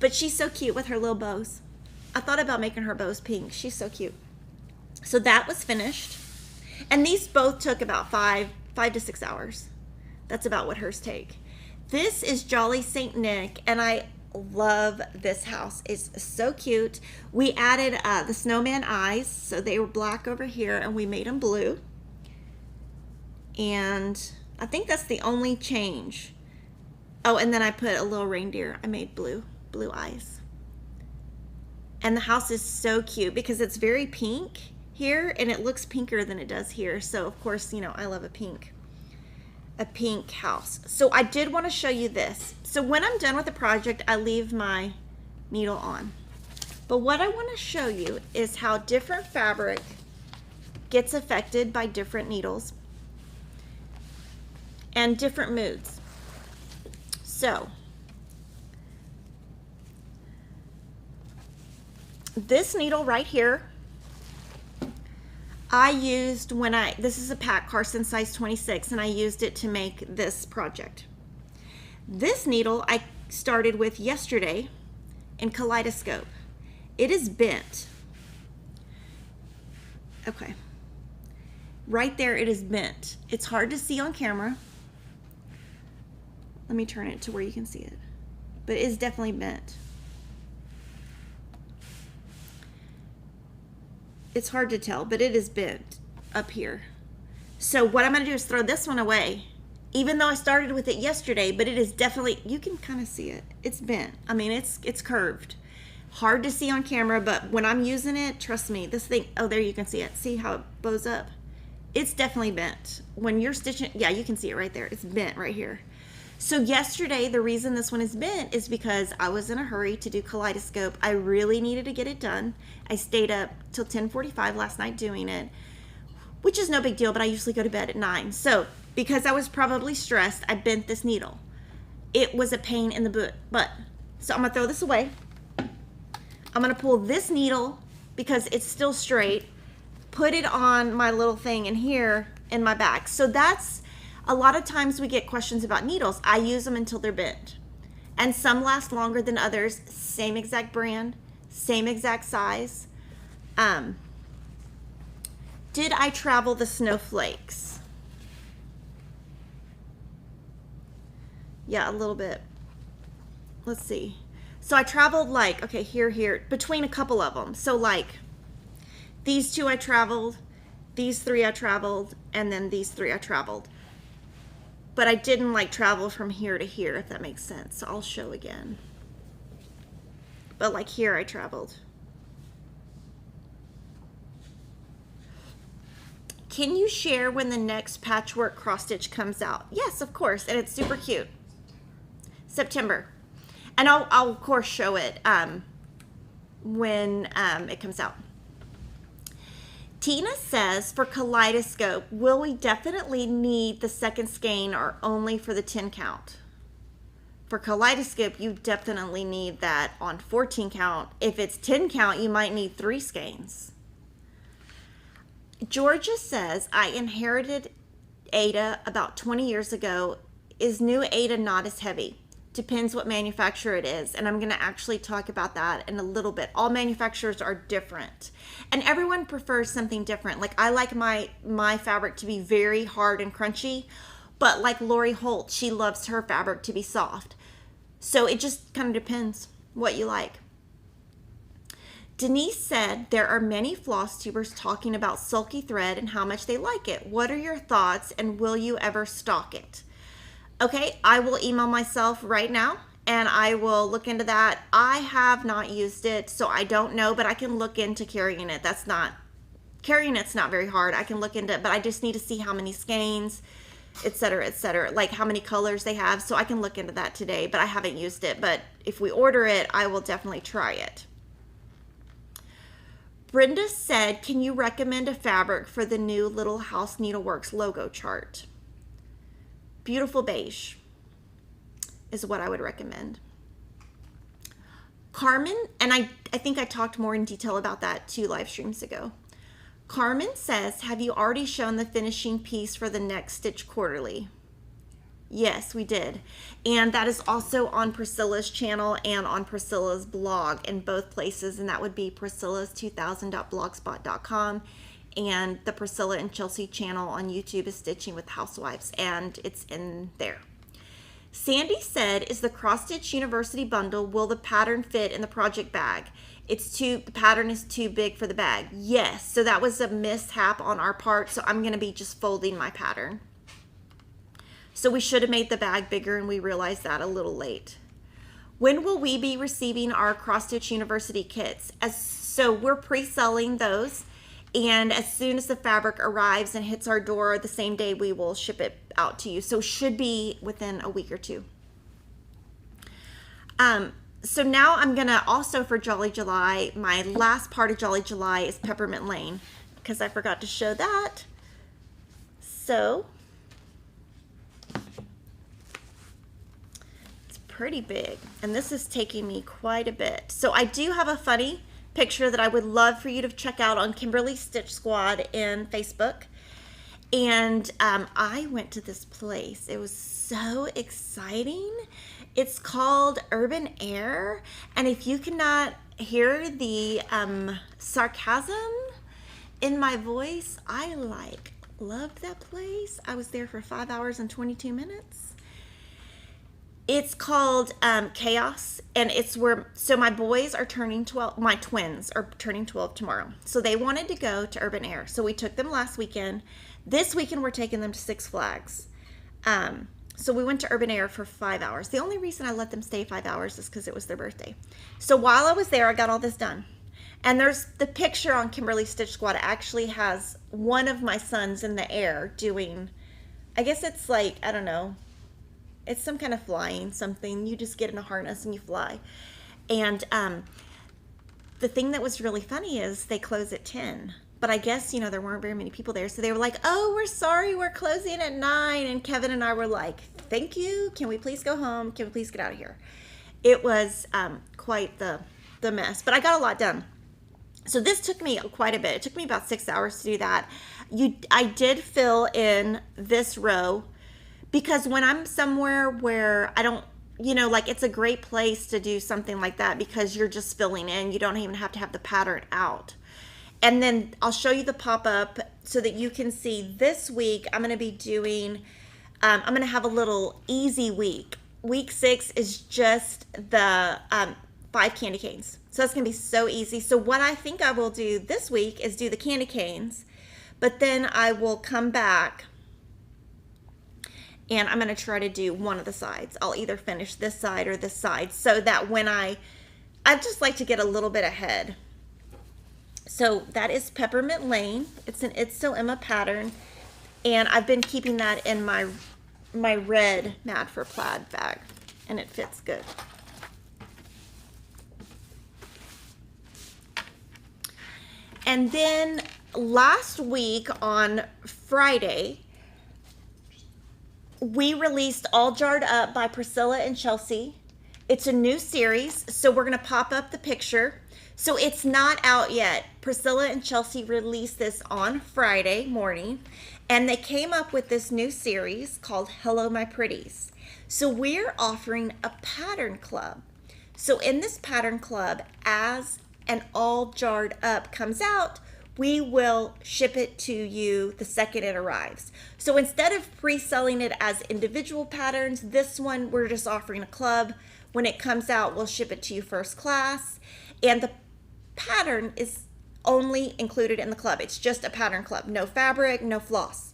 S1: But she's so cute with her little bows. I thought about making her bows pink. She's so cute. So that was finished. And these both took about 5 to 6 hours. That's about what hers take. This is Jolly St. Nick, and I love this house. It's so cute. We added the snowman eyes, so they were black over here, and we made them blue. And I think that's the only change. Oh, and then I put a little reindeer. I made blue eyes. And the house is so cute because it's very pink here, and it looks pinker than it does here. So, of course, you know, I love a pink house. So I did want to show you this. So when I'm done with the project, I leave my needle on. But what I want to show you is how different fabric gets affected by different needles and different moods. So this needle right here, I used this is a pack Carson size 26, and I used it to make this project. This needle I started with yesterday in Kaleidoscope. It is bent. Okay. Right there, it is bent. It's hard to see on camera. Let me turn it to where you can see it. But it is definitely bent. It's hard to tell, but it is bent up here. So what I'm going to do is throw this one away, even though I started with it yesterday, but it is definitely, you can kind of see it. It's bent. I mean, it's curved. Hard to see on camera, but when I'm using it, trust me, this thing, oh, there you can see it. See how it bows up? It's definitely bent. When you're stitching, yeah, you can see it right there. It's bent right here. So yesterday, the reason this one is bent is because I was in a hurry to do Kaleidoscope. I really needed to get it done. I stayed up till 10:45 last night doing it, which is no big deal, but I usually go to bed at 9. So because I was probably stressed, I bent this needle. It was a pain in the butt. So I'm gonna throw this away. I'm gonna pull this needle because it's still straight, put it on my little thing in here in my bag. So that's, a lot of times we get questions about needles. I use them until they're bent. And some last longer than others. Same exact brand, same exact size. Did I travel the snowflakes? Yeah, a little bit. Let's see. So I traveled like, okay, here, between a couple of them. So like these 2 I traveled, these 3 I traveled, and then these 3 I traveled. But I didn't like travel from here to here, if that makes sense. So I'll show again. But like here I traveled. Can you share when the next patchwork cross stitch comes out? Yes, of course, and it's super cute. September. And I'll of course show it when it comes out. Tina says, for Kaleidoscope, will we definitely need the second skein or only for the 10 count? For Kaleidoscope, you definitely need that on 14 count. If it's 10 count, you might need 3 skeins. Georgia says, I inherited Ada about 20 years ago. Is new Ada not as heavy? Depends what manufacturer it is. And I'm going to actually talk about that in a little bit. All manufacturers are different. And everyone prefers something different. Like I like my fabric to be very hard and crunchy. But like Lori Holt, she loves her fabric to be soft. So it just kind of depends what you like. Denise said, there are many floss tubers talking about sulky thread and how much they like it. What are your thoughts and will you ever stock it? Okay, I will email myself right now and I will look into that. I have not used it, so I don't know, but I can look into carrying it. Carrying it's not very hard. I can look into it, but I just need to see how many skeins, etc., like how many colors they have. So I can look into that today, but I haven't used it. But if we order it, I will definitely try it. Brenda said, can you recommend a fabric for the new Little House Needleworks logo chart? Beautiful beige is what I would recommend. Carmen, and I think I talked more in detail about that 2 live streams ago. Carmen says, have you already shown the finishing piece for the next Stitch Quarterly? Yes, we did. And that is also on Priscilla's channel and on Priscilla's blog in both places. And that would be priscillas2000.blogspot.com. And the Priscilla and Chelsea channel on YouTube is Stitching with Housewives. And it's in there. Sandy said, is the Cross Stitch University bundle, will the pattern fit in the project bag? The pattern is too big for the bag. Yes, so that was a mishap on our part. So I'm going to be just folding my pattern. So we should have made the bag bigger and we realized that a little late. When will we be receiving our Cross Stitch University kits? So we're pre-selling those, and as soon as the fabric arrives and hits our door the same day, we will ship it out to you. So it should be within a week or 2. So now I'm gonna also, for Jolly July, my last part of Jolly July is Peppermint Lane, because I forgot to show that. So pretty big, and this is taking me quite a bit. So I do have a funny picture that I would love for you to check out on Kimberly Stitch Squad in Facebook. And I went to this place. It was so exciting. It's called Urban Air, and if you cannot hear the sarcasm in my voice, I loved that place. I was there for 5 hours and 22 minutes. It's called Chaos, and it's where, so my boys are turning 12, my twins are turning 12 tomorrow. So they wanted to go to Urban Air. So we took them last weekend. This weekend we're taking them to Six Flags. So we went to Urban Air for 5 hours. The only reason I let them stay 5 hours is because it was their birthday. So while I was there, I got all this done. And there's the picture on Kimberly Stitch Squad. It actually has one of my sons in the air doing, I guess it's like, I don't know, it's some kind of flying something. You just get in a harness and you fly. And the thing that was really funny is they close at 10. But I guess, there weren't very many people there. So they were like, oh, we're sorry, we're closing at 9. And Kevin and I were like, thank you. Can we please go home? Can we please get out of here? It was quite the mess. But I got a lot done. So this took me quite a bit. It took me about 6 hours to do that. I did fill in this row, because when I'm somewhere where I don't, like it's a great place to do something like that because you're just filling in. You don't even have to have the pattern out. And then I'll show you the pop-up so that you can see this week I'm going to be doing, I'm going to have a little easy week. Week 6 is just the 5 candy canes. So that's going to be so easy. So what I think I will do this week is do the candy canes, but then I will come back and I'm going to try to do one of the sides. I'll either finish this side or this side so that when I just like to get a little bit ahead. So that is Peppermint Lane. It's an It's Still Emma pattern. And I've been keeping that in my red Mad for Plaid bag. And it fits good. And then last week on Friday, we released All Jarred Up by Priscilla and Chelsea. It's a new series, so we're going to pop up the picture. So it's not out yet. Priscilla and Chelsea released this on Friday morning, and they came up with this new series called Hello My Pretties. So we're offering a pattern club. So in this pattern club, as an All Jarred Up comes out, we will ship it to you the second it arrives. So instead of pre-selling it as individual patterns, this one we're just offering a club. When it comes out, we'll ship it to you first class. And the pattern is only included in the club. It's just a pattern club. No fabric, no floss.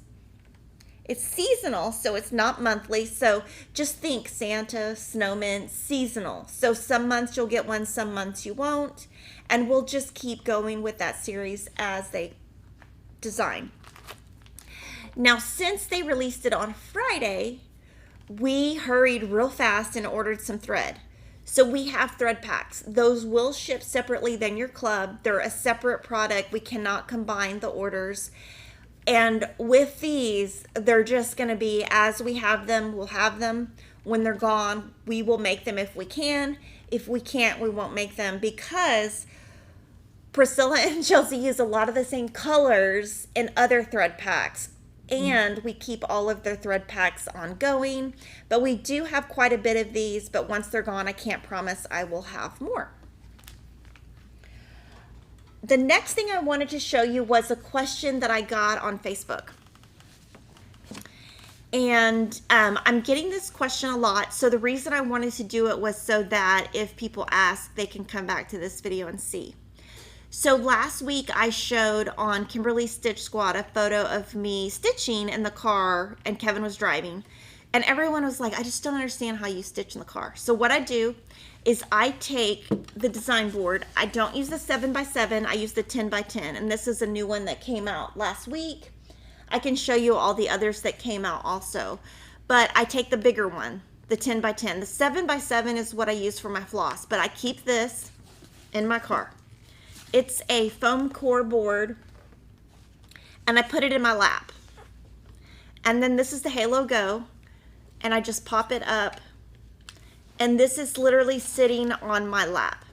S1: It's seasonal, so it's not monthly. So just think Santa, snowmen, seasonal. So some months you'll get one, some months you won't. And we'll just keep going with that series as they design. Now, since they released it on Friday, we hurried real fast and ordered some thread. So we have thread packs. Those will ship separately than your club. They're a separate product. We cannot combine the orders. And with these, they're just going to be as we have them, we'll have them. When they're gone, we will make them if we can. If we can't, we won't make them, because Priscilla and Chelsea use a lot of the same colors in other thread packs. And we keep all of their thread packs ongoing. But we do have quite a bit of these. But once they're gone, I can't promise I will have more. The next thing I wanted to show you was a question that I got on Facebook. And I'm getting this question a lot. So the reason I wanted to do it was so that if people ask, they can come back to this video and see. So last week I showed on Kimberly's Stitch Squad a photo of me stitching in the car, and Kevin was driving. And everyone was like, I just don't understand how you stitch in the car. So what I do is I take the design board. I don't use the 7x7. I use the 10x10. And this is a new one that came out last week. I can show you all the others that came out also. But I take the bigger one, the 10x10. The 7x7 is what I use for my floss. But I keep this in my car. It's a foam core board, and I put it in my lap. And then this is the Halo Go, and I just pop it up, and this is literally sitting on my lap.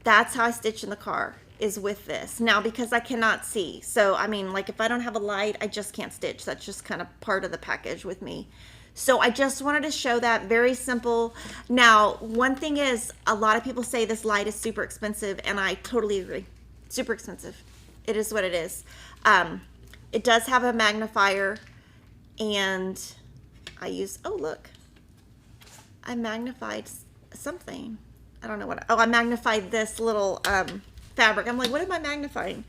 S1: That's how I stitch in the car, is with this. Now, because I cannot see, so I mean, like if I don't have a light, I just can't stitch. That's just kind of part of the package with me. So I just wanted to show that, very simple. Now, one thing is, a lot of people say this light is super expensive, and I totally agree. Super expensive. It is what it is. It does have a magnifier, and I use, oh look, I magnified something. I don't know what, oh, I magnified this little fabric. I'm like, what am I magnifying?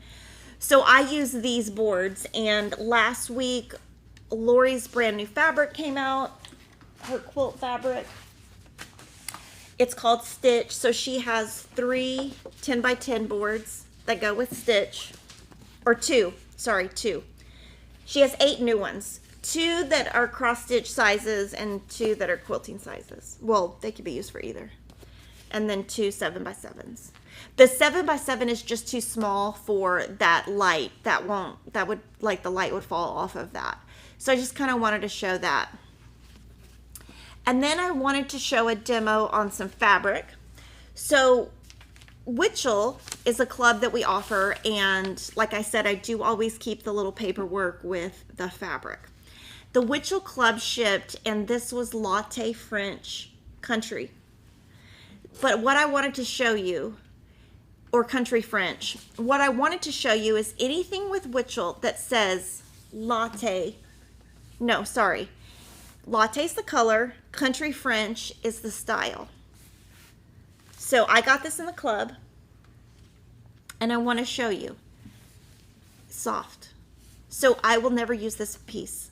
S1: So I use these boards, and last week, Lori's brand new fabric came out, her quilt fabric. It's called Stitch. So she has 3 10x10 boards that go with Stitch, or 2, sorry, 2. She has 8 new ones, 2 that are cross stitch sizes and 2 that are quilting sizes. Well, they could be used for either. And then 2 7x7s. The 7x7 is just too small for that light. That would, like, the light would fall off of that. So I just kind of wanted to show that. And then I wanted to show a demo on some fabric. So Witchell is a club that we offer, and like I said, I do always keep the little paperwork with the fabric. The Witchell club shipped, and this was Latte French Country. But what I wanted to show you, or Country French, what I wanted to show you is anything with Witchell that says latte. No, sorry. Latte's the color. Country French is the style. So I got this in the club, and I want to show you. Soft. So I will never use this piece.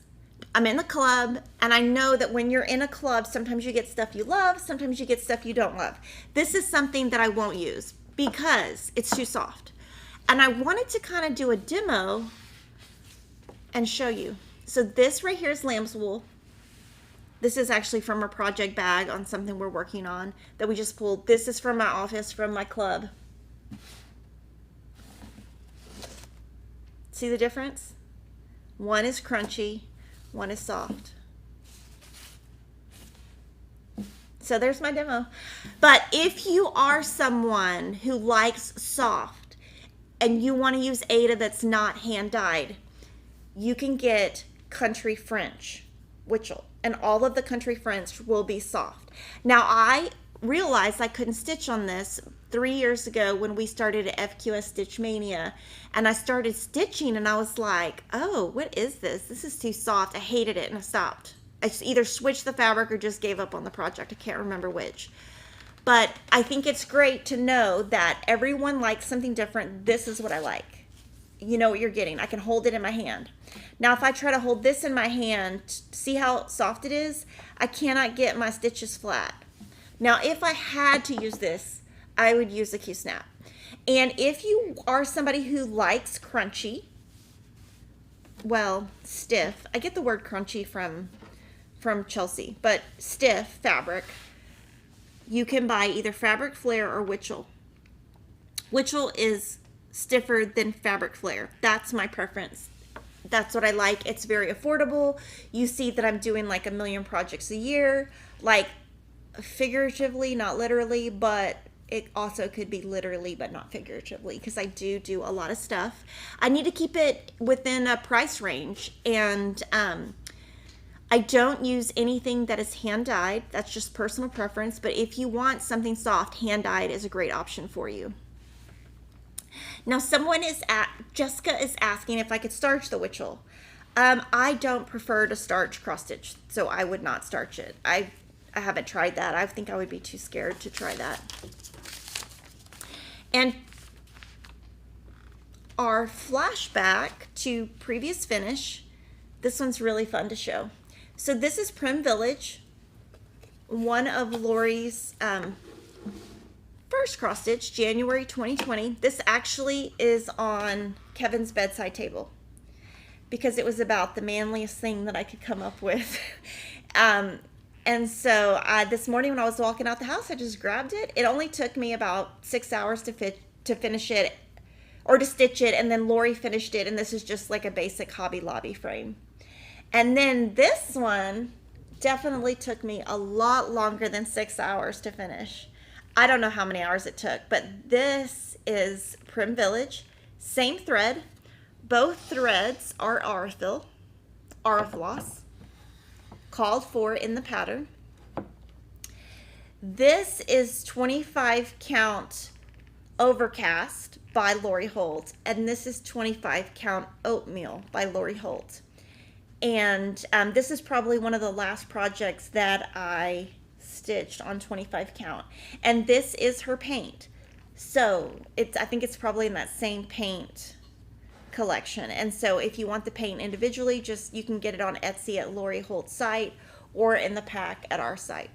S1: I'm in the club, and I know that when you're in a club, sometimes you get stuff you love, sometimes you get stuff you don't love. This is something that I won't use because it's too soft. And I wanted to kind of do a demo and show you. So this right here is lamb's wool. This is actually from a project bag on something we're working on that we just pulled. This is from my office, from my club. See the difference? One is crunchy, one is soft. So there's my demo. But if you are someone who likes soft and you want to use Aida that's not hand dyed, you can get Country French Witchell, and all of the Country French will be soft. Now I realized I couldn't stitch on this 3 years ago when we started at FQS Stitch Mania, and I started stitching and I was like, oh, what is this? This is too soft. I hated it and I stopped. I either switched the fabric or just gave up on the project. I can't remember which. But I think it's great to know that everyone likes something different. This is what I like. You know what you're getting. I can hold it in my hand. Now, if I try to hold this in my hand, see how soft it is? I cannot get my stitches flat. Now, if I had to use this, I would use a Q-snap. And if you are somebody who likes crunchy, well, stiff. I get the word crunchy from Chelsea, but stiff fabric, you can buy either Fabric Flare or Witchell. Witchell is stiffer than Fabric Flare. That's my preference. That's what I like. It's very affordable. You see that I'm doing like 1 million projects a year, like figuratively, not literally, but it also could be literally, but not figuratively, because I do a lot of stuff. I need to keep it within a price range, and I don't use anything that is hand dyed. That's just personal preference. But if you want something soft, hand dyed is a great option for you. Now, Jessica is asking if I could starch the Witchell. I don't prefer to starch cross stitch, so I would not starch it. I haven't tried that. I think I would be too scared to try that. And our flashback to previous finish, this one's really fun to show. So this is Prim Village, one of Lori's first cross stitch, January 2020. This actually is on Kevin's bedside table because it was about the manliest thing that I could come up with. And so this morning when I was walking out the house, I just grabbed it. It only took me about 6 hours to finish it or to stitch it, and then Lori finished it, and this is just like a basic Hobby Lobby frame. And then this one definitely took me a lot longer than 6 hours to finish. I don't know how many hours it took, but this is Prim Village, same thread. Both threads are Aurifloss, called for in the pattern. This is 25 count Overcast by Lori Holt, and this is 25 count Oatmeal by Lori Holt. And this is probably one of the last projects that I stitched on 25 count. And this is her paint. So I think it's probably in that same paint collection. And so if you want the paint individually, you can get it on Etsy at Lori Holt's site or in the pack at our site.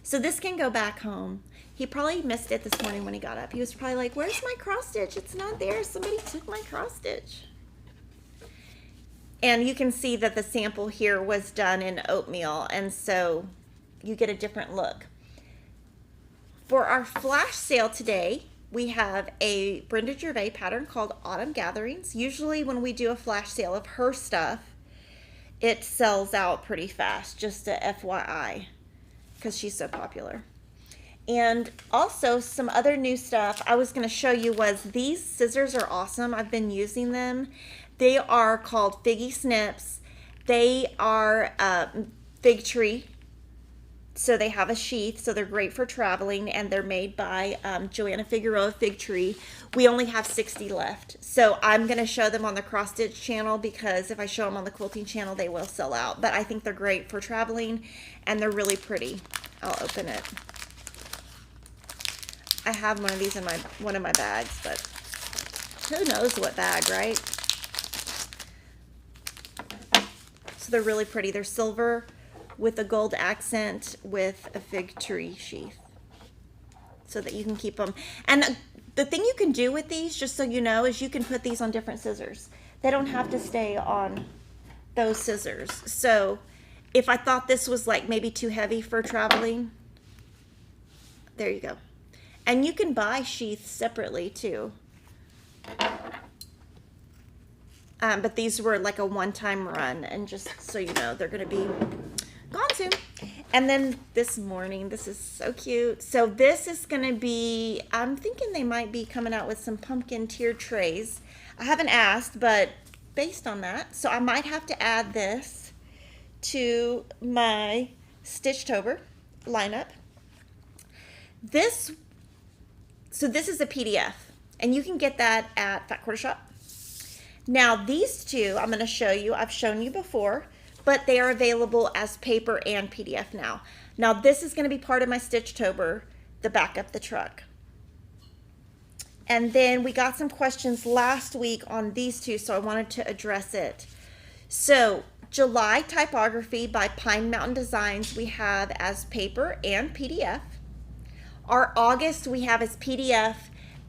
S1: So this can go back home. He probably missed it this morning when he got up. He was probably like, where's my cross stitch? It's not there. Somebody took my cross stitch. And you can see that the sample here was done in oatmeal, and so you get a different look. For our flash sale today, we have a Brenda Gervais pattern called Autumn Gatherings. Usually when we do a flash sale of her stuff, it sells out pretty fast, just a FYI, because she's so popular. And also some other new stuff I was going to show you was these scissors are awesome. I've been using them. They are called Figgy Snips. They are fig tree. So they have a sheath, so they're great for traveling, and they're made by Joanna Figueroa Fig Tree. We only have 60 left. So I'm going to show them on the cross stitch channel because if I show them on the quilting channel, they will sell out. But I think they're great for traveling, and they're really pretty. I'll open it. I have one of these in one of my bags, but who knows what bag, right? So they're really pretty. They're silver with a gold accent with a fig tree sheath so that you can keep them. And the thing you can do with these, just so you know, is you can put these on different scissors. They don't have to stay on those scissors. So if I thought this was like maybe too heavy for traveling, there you go. And you can buy sheaths separately too. But these were like a one-time run, and just so you know, they're going to be gone soon. And then this morning, this is so cute. So this is going to be, I'm thinking they might be coming out with some pumpkin tier trays. I haven't asked, but based on that, so I might have to add this to my Stitchtober lineup. So this is a PDF, and you can get that at Fat Quarter Shop. Now these two I'm going to show you. I've shown you before, but they are available as paper and PDF now. Now this is going to be part of my Stitchtober, the back of the truck. And then we got some questions last week on these two, so I wanted to address it. So July typography by Pine Mountain Designs we have as paper and PDF. Our August we have as PDF,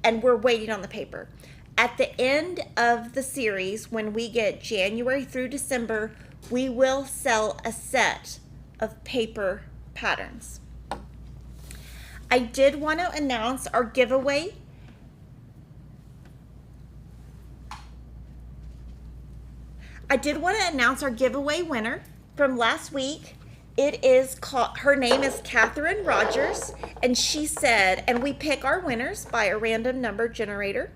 S1: and we're waiting on the paper. At the end of the series, when we get January through December, we will sell a set of paper patterns. I did want to announce our giveaway. Winner from last week. It is called, her name is Catherine Rogers, and she said, and we pick our winners by a random number generator.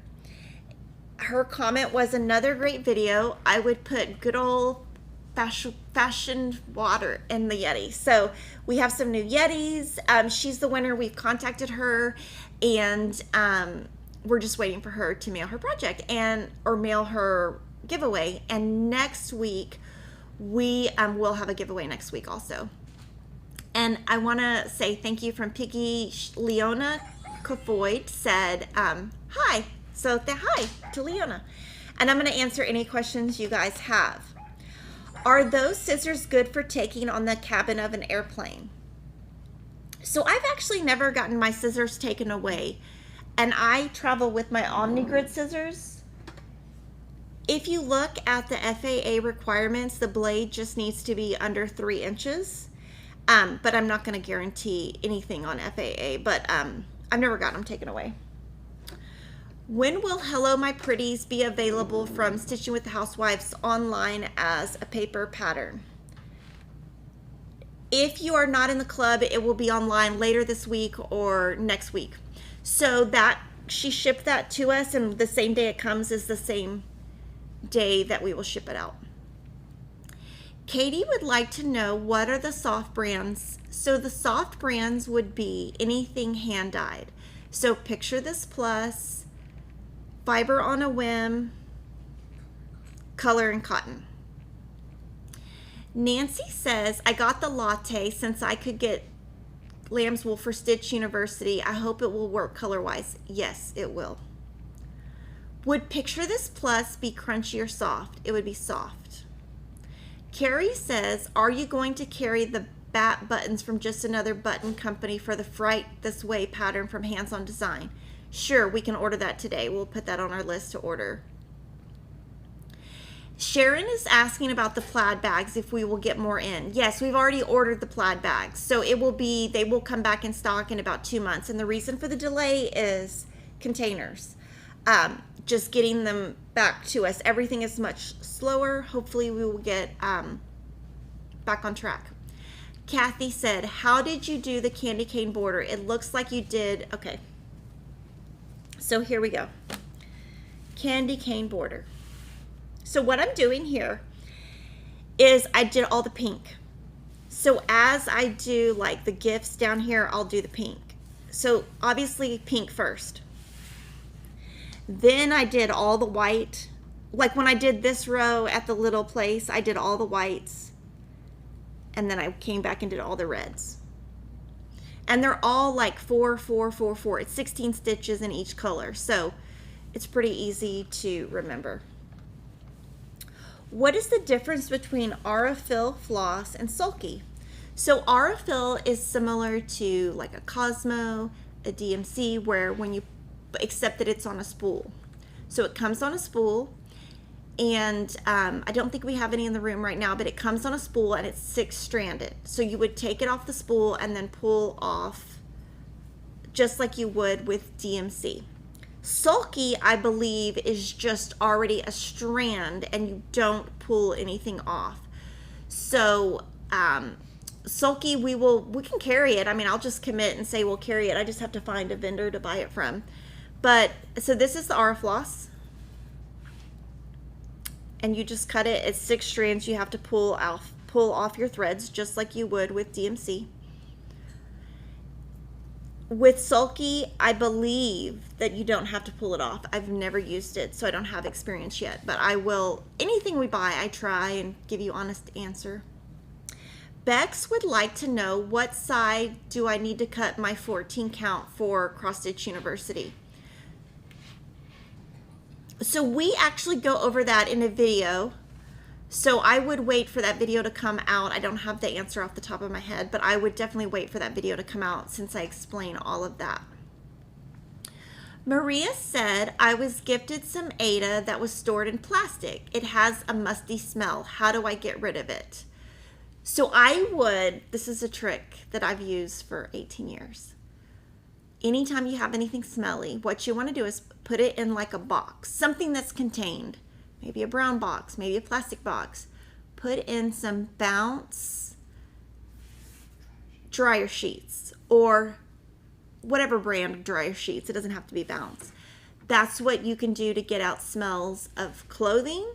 S1: Her comment was, another great video. I would put good old fashioned water in the Yeti. So we have some new Yetis. She's the winner. We've contacted her, and we're just waiting for her to mail her project or mail her giveaway. And next week we will have a giveaway next week also. And I want to say thank you from Piggy Leona Cofoyd said hi. So hi to Leona. And I'm going to answer any questions you guys have. Are those scissors good for taking on the cabin of an airplane? So I've actually never gotten my scissors taken away, and I travel with my OmniGrid scissors. If you look at the FAA requirements, the blade just needs to be under 3 inches. But I'm not going to guarantee anything on FAA, but I've never gotten them taken away. When will Hello My Pretties be available from Stitching with the Housewives online as a paper pattern? If you are not in the club, it will be online later this week or next week. So that she shipped that to us, and the same day it comes is the same day that we will ship it out. Katie would like to know, what are the soft brands? So the soft brands would be anything hand dyed. So Picture This Plus, Fiber on a Whim, Color and Cotton. Nancy says, I got the latte since I could get lamb's wool for Stitch University. I hope it will work color-wise. Yes, it will. Would Picture This Plus be crunchy or soft? It would be soft. Carrie says, are you going to carry the bat buttons from Just Another Button Company for the Fright This Way pattern from Hands On Design? Sure, we can order that today. We'll put that on our list to order. Sharon is asking about the plaid bags, if we will get more in. Yes, we've already ordered the plaid bags. So they will come back in stock in about 2 months. And the reason for the delay is containers. Just getting them back to us. Everything is much slower. Hopefully we will get back on track. Kathy said, how did you do the candy cane border? It looks like you did. Okay. So here we go. Candy cane border. So what I'm doing here is I did all the pink. So as I do like the gifts down here, I'll do the pink. So obviously pink first. Then I did all the white. Like when I did this row at the little place, I did all the whites. And then I came back and did all the reds. And they're all like 4, 4, 4, 4. It's 16 stitches in each color. So it's pretty easy to remember. What is the difference between Aurifil floss and Sulky? So Aurifil is similar to like a Cosmo, a DMC, where when you except that it's on a spool. So it comes on a spool, and I don't think we have any in the room right now, but it comes on a spool and it's 6-stranded. So you would take it off the spool and then pull off just like you would with DMC. Sulky, I believe, is just already a strand and you don't pull anything off. So Sulky, we can carry it. I mean, I'll just commit and say we'll carry it. I just have to find a vendor to buy it from. But so this is the Orifloss, and you just cut it at 6 strands. You have to pull off your threads just like you would with DMC. With Sulky, I believe that you don't have to pull it off. I've never used it, so I don't have experience yet, but I will. Anything we buy, I try and give you honest answer. Bex would like to know, what side do I need to cut my 14 count for Cross Stitch University? So we actually go over that in a video. So I would wait for that video to come out. I don't have the answer off the top of my head, but I would definitely wait for that video to come out since I explain all of that. Maria said, I was gifted some Aida that was stored in plastic. It has a musty smell. How do I get rid of it? So this is a trick that I've used for 18 years. Anytime you have anything smelly, what you want to do is put it in like a box, something that's contained. Maybe a brown box, maybe a plastic box. Put in some Bounce dryer sheets or whatever brand of dryer sheets. It doesn't have to be Bounce. That's what you can do to get out smells of clothing,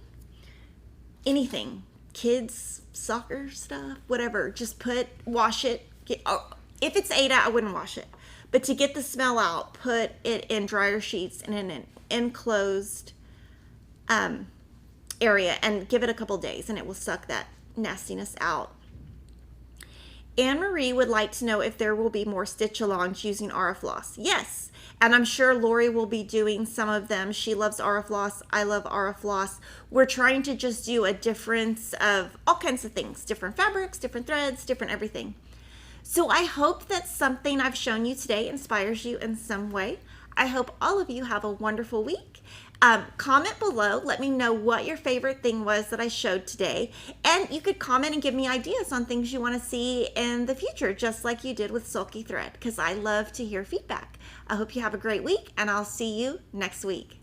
S1: anything, kids, soccer stuff, whatever. Just wash it. If it's Aida, I wouldn't wash it. But to get the smell out, put it in dryer sheets and in an enclosed area and give it a couple days and it will suck that nastiness out. Anne Marie would like to know if there will be more stitch alongs using Orifloss. Yes, and I'm sure Lori will be doing some of them. She loves Orifloss. I love Orifloss. We're trying to just do a difference of all kinds of things, different fabrics, different threads, different everything. So I hope that something I've shown you today inspires you in some way. I hope all of you have a wonderful week. Comment below. Let me know what your favorite thing was that I showed today. And you could comment and give me ideas on things you want to see in the future, just like you did with Sulky Thread, because I love to hear feedback. I hope you have a great week, and I'll see you next week.